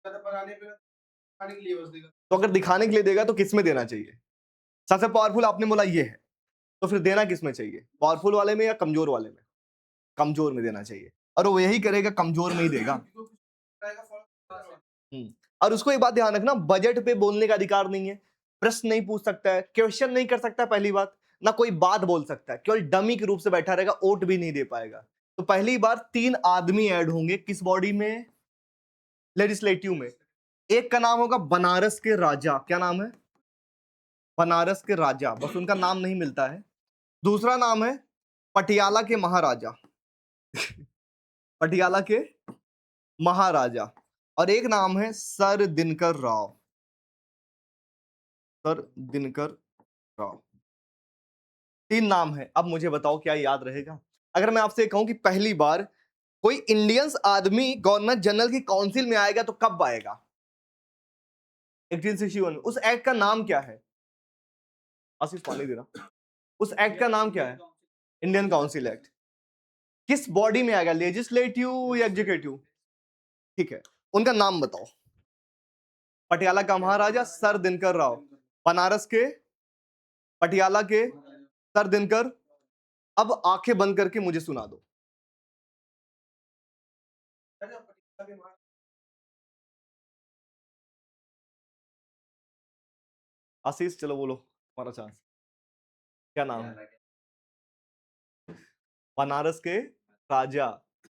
तो अगर दिखाने के लिए देगा तो किसमें देना चाहिए? सबसे पावरफुल आपने बोला ये है, तो फिर देना किसमें चाहिए? पावरफुल वाले में या कमजोर वाले में? कमजोर में देना चाहिए, और वो यही करेगा, कमजोर में ही देगा। और उसको एक बात ध्यान रखना, बजट पे बोलने का अधिकार नहीं है, प्रश्न नहीं पूछ सकता है, क्वेश्चन नहीं कर सकता, पहली बात ना कोई बात बोल सकता है, केवल डमी के रूप से बैठा रहेगा, वोट भी नहीं दे पाएगा। तो पहली बार 3 आदमी ऐड होंगे किस बॉडी में? लेजिस्लेटिव में। एक का नाम होगा बनारस के राजा, क्या नाम है? बनारस के राजा, बस उनका नाम नहीं मिलता है। दूसरा नाम है पटियाला के महाराजा, पटियाला के महाराजा। और एक नाम है सर दिनकर राव, सर दिनकर राव। 3 नाम है। अब मुझे बताओ क्या याद रहेगा? अगर मैं आपसे कहूं कि पहली बार कोई इंडियंस आदमी गवर्नर जनरल की काउंसिल में आएगा तो कब आएगा? 1861 में। उस एक्ट का नाम क्या है? आशीष पानी दे रहा। उस एक्ट का नाम क्या है? Indian council act. किस बॉडी में आएगा, लेजिस्लेटिव या एग्जीक्यूटिव? ठीक है, उनका नाम बताओ। पटियाला का महाराजा सर दिनकर राव, बनारस के, पटियाला के सर दिनकर। अब आंखें बंद करके मुझे सुना दो। आशीष चलो बोलो, हमारा चांस। क्या नाम है? बनारस के राजा,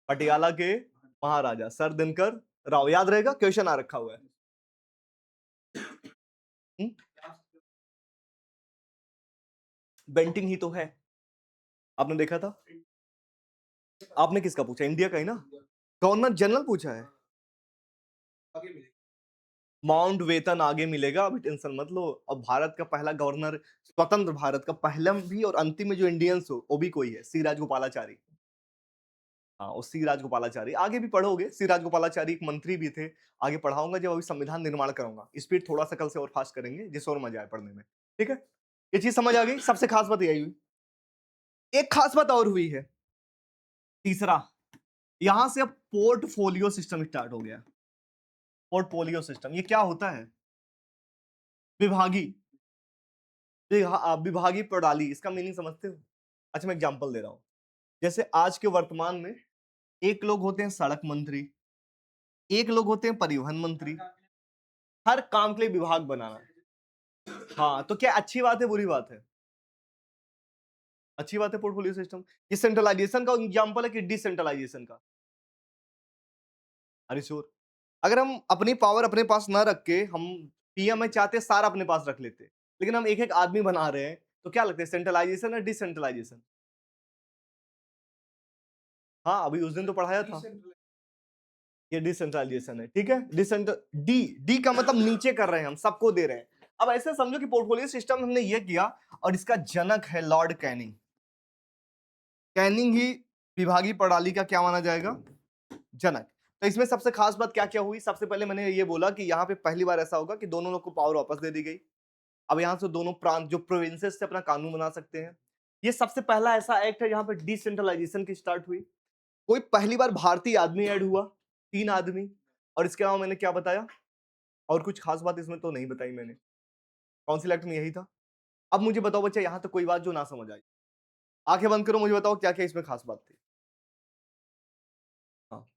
पटियाला के महाराजा, सर दिनकर राव। याद रहेगा, क्वेश्चन आ रखा हुआ है। बेंटिंग ही तो है, आपने देखा था। आपने किसका पूछा? इंडिया का ही ना, गवर्नर जनरल पूछा है। माउंट वेतन आगे मिलेगा, अभी टेंशन मत लो। अब भारत का पहला गवर्नर, स्वतंत्र भारत का पहला भी और अंतिम में जो इंडियंस हो वो भी कोई है, सी राजगोपालाचारी। हाँ, वो सी राजगोपालाचारी। आगे भी पढ़ोगे, सी राजगोपालाचारी एक मंत्री भी थे। आगे पढ़ाऊंगा जब अभी संविधान निर्माण करूंगा। स्पीड थोड़ा सा कल से और फास्ट करेंगे जिससे और मजा आए पढ़ने में। ठीक है, ये चीज समझ आ गई। सबसे खास बात यही हुई। एक खास बात और हुई है, तीसरा, यहां से अब पोर्टफोलियो सिस्टम स्टार्ट हो गया। पोर्टफोलियो सिस्टम ये क्या होता है? विभागी, विभागीय प्रणाली, इसका मीनिंग समझते हो? अच्छा, मैं एग्जांपल दे रहा हूं। जैसे आज के वर्तमान में एक लोग होते हैं सड़क मंत्री, एक लोग होते हैं परिवहन मंत्री। हर काम के लिए विभाग बनाना। हाँ, तो क्या अच्छी बात है बुरी बात है? अच्छी बात है पोर्टफोलियो सिस्टम। ये सेंट्रलाइजेशन का एग्जांपल है कि डिसेंट्रलाइजेशन का? अरे श्योर। अगर हम अपनी पावर अपने पास ना रख के, हम पीएम में चाहते सारा अपने पास रख लेते, लेकिन हम एक एक आदमी बना रहे हैं, तो क्या लगता है, सेंट्रलाइजेशन या डिसेंट्रलाइजेशन? हाँ, अभी उस दिन तो पढ़ाया था, ये डिसेंट्रलाइजेशन है। ठीक है, डिसेंट्रल, डी, डी का मतलब नीचे कर रहे हैं, हम सबको दे रहे हैं। अब ऐसे समझो कि पोर्टफोलियो सिस्टम हमने ये किया, और इसका जनक है लॉर्ड कैनिंग। कैनिंग ही विभागीय प्रणाली का क्या माना जाएगा? जनक। तो इसमें सबसे खास बात क्या क्या हुई? सबसे पहले मैंने ये बोला कि यहाँ पे पहली बार ऐसा होगा कि दोनों लोग को पावर वापस दे दी गई। अब यहाँ से दोनों प्रांत जो प्रोविंसेस से अपना कानून बना सकते हैं। ये सबसे पहला ऐसा एक्ट है जहां पे डिसेंट्रलाइजेशन की स्टार्ट हुई। कोई पहली बार भारतीय आदमी ऐड हुआ, 3 आदमी। और इसके अलावा मैंने क्या बताया? और कुछ खास बात इसमें तो नहीं बताई मैंने, काउंसिल एक्ट में यही था। अब मुझे बताओ बच्चा, यहां तक कोई बात जो ना समझ आई? आंखें बंद करो, मुझे बताओ क्या क्या इसमें खास बात थी। हाँ,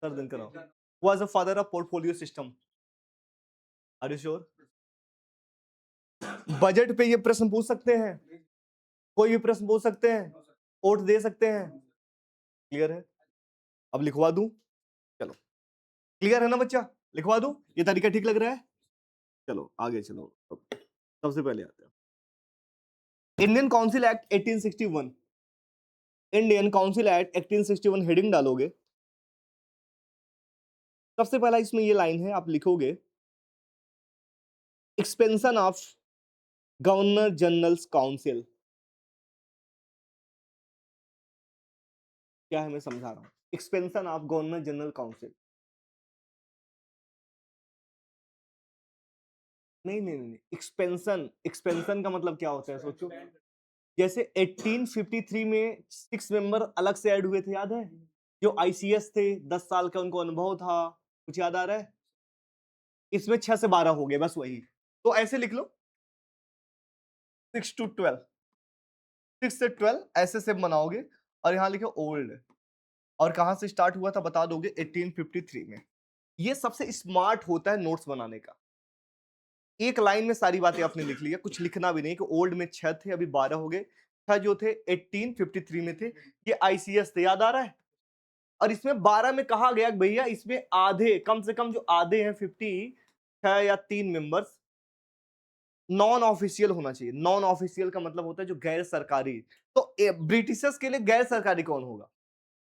सर दिन कराओ। Was a father of portfolio system. Are you sure? Budget पे ये प्रश्न पूछ सकते हैं, कोई भी प्रश्न पूछ सकते हैं, वोट दे सकते हैं। क्लियर है? अब लिखवा दूं? चलो, क्लियर है ना बच्चा? लिखवा दूं? ये तरीका ठीक लग रहा है? चलो आगे चलो। सबसे पहले आते हैं Indian council act 1861। Indian council act 1861 heading डालोगे, सबसे पहला इसमें ये लाइन है, आप लिखोगे expansion of governor generals council. क्या है, मैं समझा रहा हूं। Expansion of governor general council. नहीं नहीं नहीं, एक्सपेंशन, एक्सपेंशन का मतलब क्या होता है सोचो। जैसे 1853 में 6 मेंबर अलग से ऐड हुए थे, याद है? जो आईसीएस थे, 10 साल का उनको अनुभव था, कुछ याद आ रहा है? इसमें 6 से 12 हो गए, बस वही। तो ऐसे लिख लो 6 to 12, 6 से 12 ऐसे से बनाओगे, और यहां लिखो ओल्ड, और कहां से स्टार्ट हुआ था बता दोगे, 1853 में। ये सबसे स्मार्ट होता है नोट्स बनाने का। एक लाइन में सारी बातें आपने लिख ली है, कुछ लिखना भी नहीं कि ओल्ड में 6 थे, अभी 12 हो गए। 6 जो थे 1853 में थे, ये आईसीएस थे, याद आ रहा है? और इसमें 12 में कहा गया कि भैया इसमें आधे, कम से कम जो आधे हैं 50, 6 या 3 मेंबर्स नॉन ऑफिशियल होना चाहिए। नॉन ऑफिशियल का मतलब होता है जो गैर सरकारी। तो ब्रिटिशर्स के लिए गैर सरकारी कौन होगा?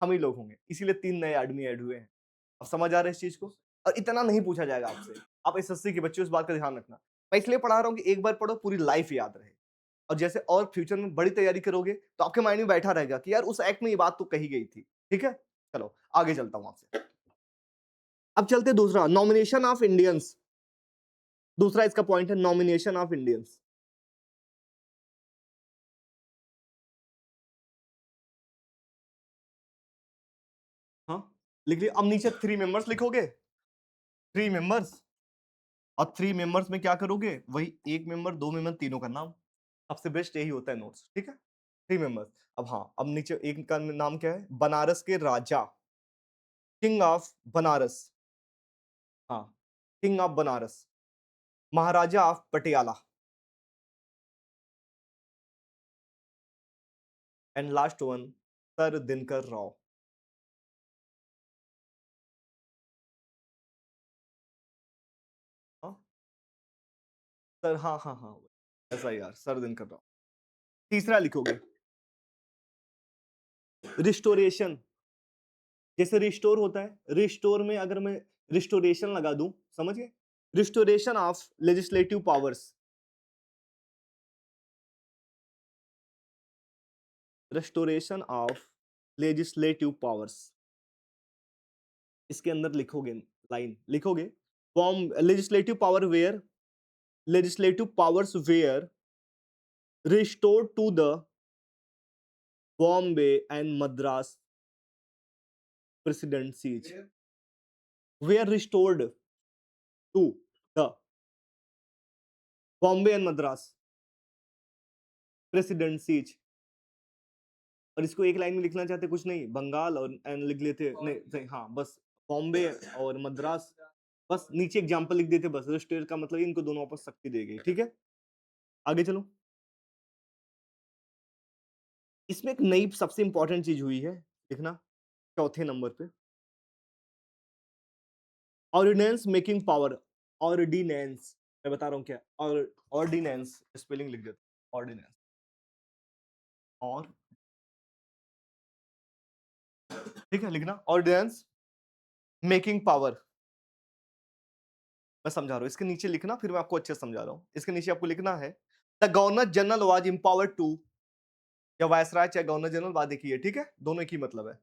हम ही लोग होंगे, इसीलिए 3 नए आदमी ऐड हुए हैं। अब समझ आ रहा है इस चीज को? और इतना नहीं पूछा जाएगा आपसे। आप एसएससी के बच्चे, उस बात का ध्यान रखना। मैं इसलिए पढ़ा रहा हूं कि एक बार पढ़ो, पूरी लाइफ याद रहे। और जैसे और फ्यूचर में बड़ी तैयारी करोगे तो आपके माइंड में बैठा रहेगा कि यार उस एक्ट में ये बात तो कही गई थी। ठीक है, चलो आगे चलता हूं आपसे। अब चलते दूसरा, नॉमिनेशन ऑफ इंडियंस। दूसरा इसका पॉइंट है नॉमिनेशन ऑफ इंडियंस। हाँ, लिख लिया। अब नीचे 3 मेंबर्स लिखोगे, 3 मेंबर्स, और 3 मेंबर्स में क्या करोगे, वही 1 मेंबर, 2 मेंबर, तीनों का नाम। सबसे बेस्ट यही होता है नोट्स, ठीक है? 3 मेंबर्स। अब हाँ, अब नीचे एक का नाम क्या है, बनारस के राजा, किंग ऑफ बनारस। हाँ, king of Banaras, Maharaja of Patiala, and last one, Sir Dinkar Rao. हाँ सर, हाँ हाँ हाँ, ऐसा ही यार, सर दिनकर राव। तीसरा लिखोगे रिस्टोरेशन। जैसे रिस्टोर होता है, रिस्टोर में अगर मैं रिस्टोरेशन लगा दूं, समझ गए? Restoration of legislative powers, restoration of legislative powers. इसके अंदर लिखोगे, लाइन लिखोगे, form legislative power were, legislative powers were restored to the Bombay and Madras presidencies. Were restored to the Bombay and Madras presidencies. और इसको एक line में लिखना चाहते कुछ नहीं, बंगाल और एंड लिख लेते, नहीं हाँ, बस बॉम्बे और मद्रास, बस नीचे एग्जांपल लिख देते, बस। रिस्टोर का मतलब इनको दोनों आपस शक्ति दे गई, ठीक है? आगे चलो। इसमें एक नई सबसे इंपॉर्टेंट चीज हुई है, लिखना चौथे नंबर पे, ऑर्डिनेंस मेकिंग पावर। ऑर्डिनेंस, मैं बता रहा हूं क्या, और ऑर्डिनेंस स्पेलिंग लिख देता, ऑर्डिनेंस, और ठीक है, लिखना ऑर्डिनेंस मेकिंग पावर। मैं समझा रहा हूं, इसके नीचे लिखना, फिर मैं आपको अच्छे से समझा रहा हूं। इसके नीचे आपको लिखना है the governor general was empowered to, या वायसराय चाहे गवर्नर जनरल, बात देखिए, ठीक है, दोनों एक ही मतलब है।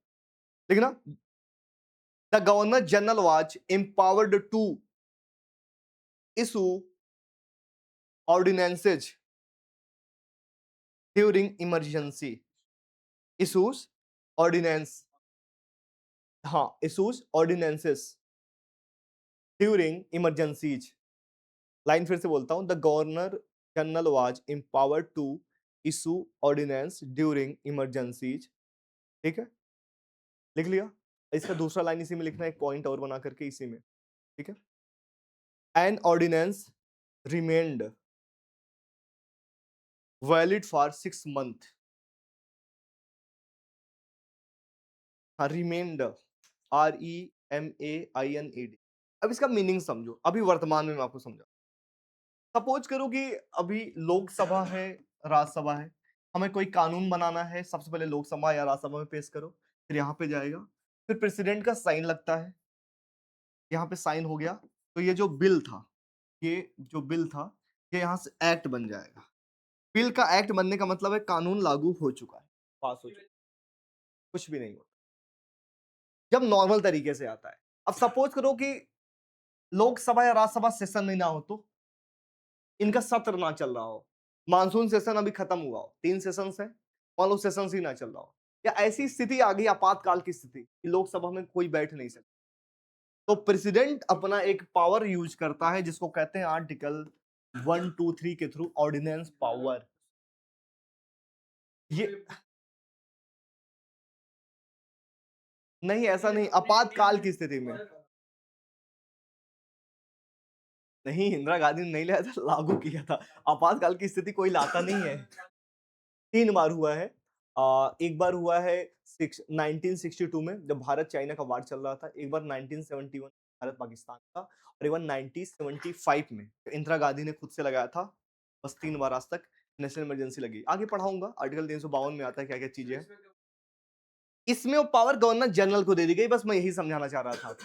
लिखना the governor general was empowered to issue ordinances during emergency. Issues ordinance, हाँ, issues ordinances during emergencies. Line फिर से बोलता हूं, the governor general was empowered to issue ordinance during emergencies. ठीक है, लिख लिया? इसका दूसरा लाइन इसी में लिखना है, एक पॉइंट और बना करके इसी में, ठीक है? An ordinance remained valid for 6 month. हाँ, रिमेन्ड, REMAINED। अब इसका मीनिंग समझो, अभी वर्तमान में मैं आपको समझा। सपोज करो कि अभी लोकसभा है, राज्यसभा है, हमें कोई कानून बनाना है, सबसे पहले लोकसभा या राज्यसभा में पेश करो, फिर यहाँ पे जाएगा, फिर प्रेसिडेंट का साइन लगता है, यहाँ पे साइन हो गया, तो ये जो बिल था, ये जो बिल था, ये यहाँ से एक्ट बन जाएगा। बिल का एक्ट बनने का मतलब है कानून लागू हो चुका है, पास हो चुका है, कुछ भी नहीं होता। जब नॉर्मल तरीके से आता है। अब सपोज करो कि लोकसभा या राज्यसभा सेशन में ना हो, तो इनका सत्र ना चल रहा हो, मानसून सेशन अभी खत्म हुआ हो, 3 सेशन है, मान लो सेशन ही ना चल रहा हो, या ऐसी स्थिति आ गई आपातकाल की स्थिति कि लोकसभा में कोई बैठ नहीं सकता, तो प्रेसिडेंट अपना एक पावर यूज करता है जिसको कहते हैं आर्टिकल 123 के थ्रू ऑर्डिनेंस पावर। ये नहीं, ऐसा नहीं, आपातकाल की स्थिति में नहीं, इंदिरा गांधी ने नहीं लाया था, लागू किया था। आपातकाल की स्थिति कोई लाता नहीं है। 3 बार हुआ है। एक बार हुआ है 1962 में जब भारत चाइना का वार चल रहा था, एक बार 1971 भारत पाकिस्तान का, और एक बार 1975 में इंदिरा गांधी ने खुद से लगाया था। बस 3 बार आज तक नेशनल इमरजेंसी लगी। आगे पढ़ाऊंगा, आर्टिकल 352 में आता है क्या क्या चीजें हैं। इसमें वो पावर गवर्नर जनरल को दे दी गई, बस मैं यही समझाना चाह रहा था।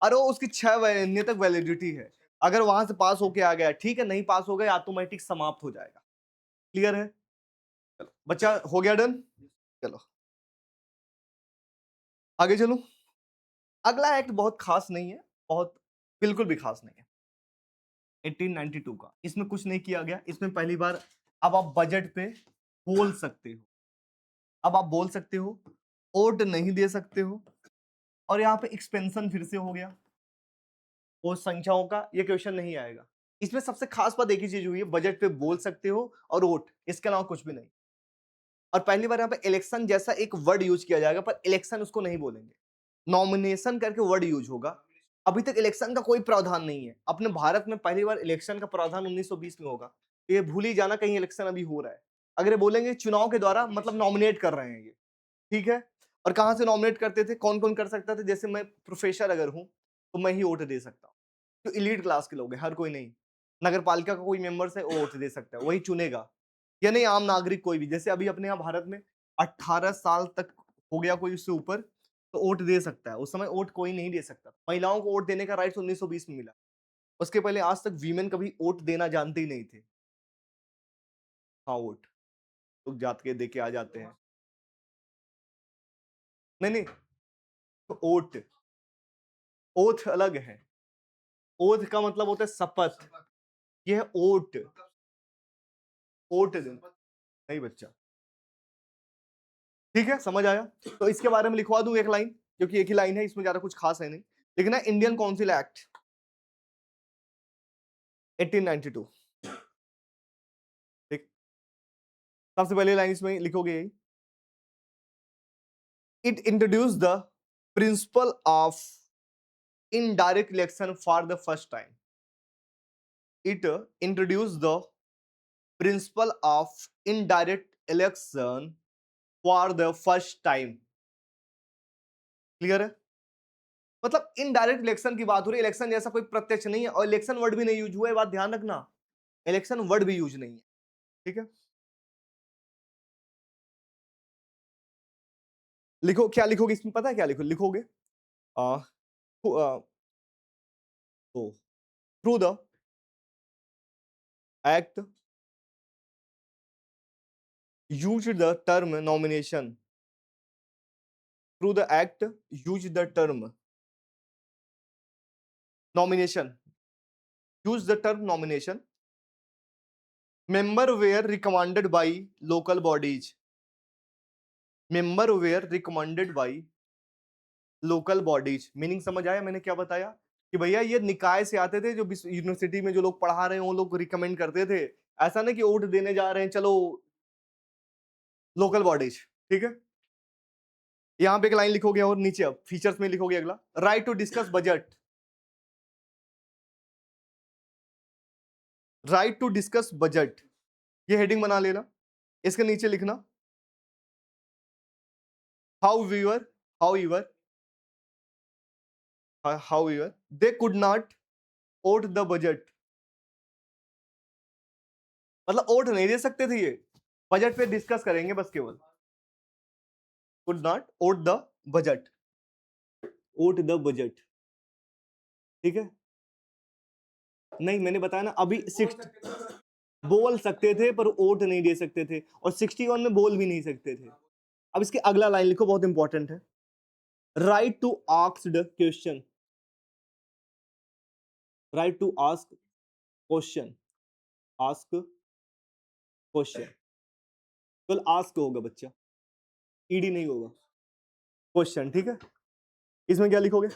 और वो उसकी 6 महीने तक वैलिडिटी है। अगर वहां से पास होके आ गया ठीक है, नहीं पास हो गया ऑटोमेटिक समाप्त हो जाएगा। क्लियर है? चलो बच्चा हो गया डन। चलो आगे चलो। अगला एक्ट बहुत खास नहीं है, बहुत बिल्कुल भी खास नहीं है। 1892 का, इसमें कुछ नहीं किया गया। इसमें पहली बार अब आप बजट पे बोल सकते हो, अब आप बोल सकते हो, वोट नहीं दे सकते हो, और यहाँ पे एक्सपेंशन फिर से हो गया, वो संख्याओं का ये क्वेश्चन नहीं आएगा। इसमें सबसे खास बात एक ही चीज हुई है, बजट पे बोल सकते हो और वोट, इसके अलावा कुछ भी नहीं। और पहली बार यहाँ पे इलेक्शन जैसा एक वर्ड यूज किया जाएगा, पर इलेक्शन उसको नहीं बोलेंगे, नॉमिनेशन करके वर्ड यूज होगा। अभी तक इलेक्शन का कोई प्रावधान नहीं है अपने भारत में, पहली बार इलेक्शन का प्रावधान 1920 में होगा। तो ये भूल ही जाना कहीं इलेक्शन अभी हो रहा है। अगर ये बोलेंगे चुनाव के द्वारा, मतलब नॉमिनेट कर रहे हैं ये, ठीक है। और कहां से नॉमिनेट करते थे, कौन कौन कर सकता था, जैसे मैं प्रोफेसर अगर हूं तो मैं ही वोट दे सकता हूँ, जो इलीट क्लास के लोग हैं, हर कोई नहीं। नगर पालिका का कोई मेंबर्स है वो वोट दे सकता है, वही चुनेगा, या नहीं आम नागरिक कोई भी, जैसे अभी अपने यहाँ भारत में 18 साल तक हो गया कोई उससे ऊपर तो वोट दे सकता है। उस समय वोट कोई नहीं दे सकता, महिलाओं को वोट देने का राइट 1920 में मिला। उसके पहले आज तक वीमेन कभी वोट देना जानते ही नहीं थे। हाँ वोट लोग जात के दे के आ जाते हैं। नहीं नहीं, वोट, ओथ अलग है। ओथ का मतलब होता है शपथ, ये है ओट, ओट नहीं बच्चा, ठीक है समझ आया। तो इसके बारे में लिखवा दूं एक लाइन, क्योंकि एक ही लाइन है, इसमें ज्यादा कुछ खास है नहीं। लिखना इंडियन काउंसिल एक्ट 1892, ठीक। सबसे पहले लाइन इसमें लिखोगे यही, it introduce the principle of indirect election for the first time. It introduce the principle of indirect election for the first time. Clear है? मतलब इनडायरेक्ट इलेक्शन की बात हो रही है, इलेक्शन जैसा कोई प्रत्यक्ष नहीं है, और इलेक्शन वर्ड भी नहीं यूज हुआ है, बात ध्यान रखना, इलेक्शन वर्ड भी यूज नहीं है, ठीक है। लिखो, क्या लिखोगे इसमें पता है क्या लिखो, लिखोगे through the act use the term nomination, through the act use the term nomination, use the term nomination, member were recommended by local bodies, member were recommended by local bodies, meaning समझ आया मैंने क्या बताया, कि भैया ये निकाय से आते थे, जो यूनिवर्सिटी में जो लोग पढ़ा रहे हैं वो लोग रिकमेंड करते थे, ऐसा नहीं कि वोट देने जा रहे हैं चलो, लोकल बॉडीज, ठीक है। यहाँ पे एक लाइन लिखोगे और नीचे अब फीचर्स में लिखोगे अगला, right to discuss budget, right to discuss budget, ये हेडिंग बना लेना। इसके नीचे लिखना however however however they could not vote the budget, मतलब वोट नहीं दे सकते थे ये, बजट पे डिस्कस करेंगे बस केवल, could not vote the budget, vote the budget, ठीक है। नहीं मैंने बताया ना अभी 6 बोल सकते थे पर वोट नहीं दे सकते थे, और 61 में बोल भी नहीं सकते थे। अब इसके अगला लाइन लिखो, बहुत इंपॉर्टेंट है, right to asked question, right to ask question, ask question, कल आस्क होगा बच्चा, ईडी नहीं होगा, क्वेश्चन, ठीक है। इसमें क्या लिखोगे?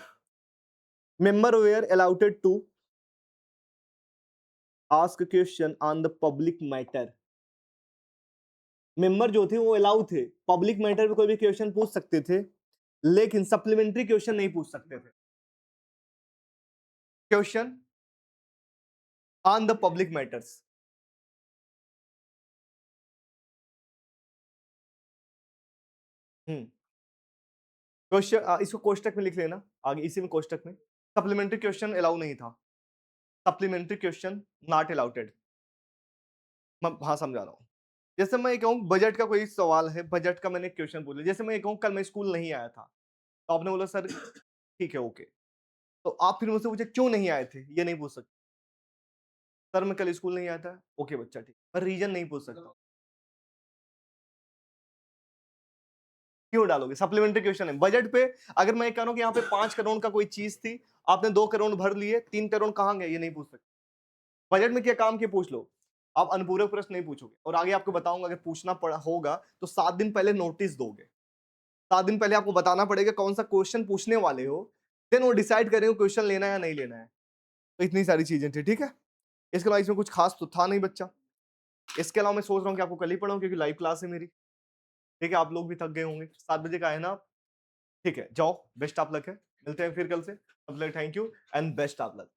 Member were allotted to ask question on the public matter. Member जो थे वो अलाउ थे, पब्लिक मैटर पे कोई भी क्वेश्चन पूछ सकते थे, लेकिन सप्लीमेंट्री क्वेश्चन नहीं पूछ सकते थे। Question on the public matters. Question इसको कोष्टक में लिख लेना, आगे इसी में कोष्टक में सप्लीमेंट्री क्वेश्चन अलाउ नहीं था, सप्लीमेंट्री क्वेश्चन नॉट अलाउटेड। मैं हाँ समझा रहा हूँ। जैसे मैं ये कहूँ बजट का कोई सवाल है, बजट का मैंने क्वेश्चन पूछ लिया, जैसे मैं ये कहूँ कल मैं स्कूल नहीं आया था, तो आपने बोला सर ठीक है ओके, तो आप फिर मुझसे पूछे क्यों नहीं आए थे, ये नहीं पूछ सकते। सर मैं कल स्कूल नहीं आया था, ओके बच्चा ठीक, पर रीजन नहीं पूछ सकता। क्यों डालोगे? सप्लीमेंट्री क्वेश्चन है बजट पे। अगर मैं कह रहा हूँ कि यहाँ पे 5 करोड़ का कोई चीज थी, आपने 2 करोड़ भर लिए, 3 करोड़ कहाँ गए, ये नहीं पूछ सकते। बजट में क्या काम किया पूछ लो, आप अनुपूरक प्रश्न नहीं पूछोगे। और आगे आपको बताऊंगा अगर पूछना पड़ा होगा तो 7 दिन पहले नोटिस दोगे, 7 दिन पहले आपको बताना पड़ेगा कौन सा क्वेश्चन पूछने वाले हो, देन वो डिसाइड करेंगे क्वेश्चन लेना है या नहीं लेना है। तो इतनी सारी चीजें थी, ठीक है। इसके अलावा इसमें कुछ खास तो था नहीं बच्चा। इसके अलावा मैं सोच रहा हूँ कि आपको कल ही पढ़ाऊं क्योंकि लाइव क्लास है मेरी, ठीक है। आप लोग भी थक गए होंगे, 7 बजे का है ना, ठीक है। जाओ, बेस्ट ऑफ लक है, मिलते हैं फिर कल से। Thank you and best of luck.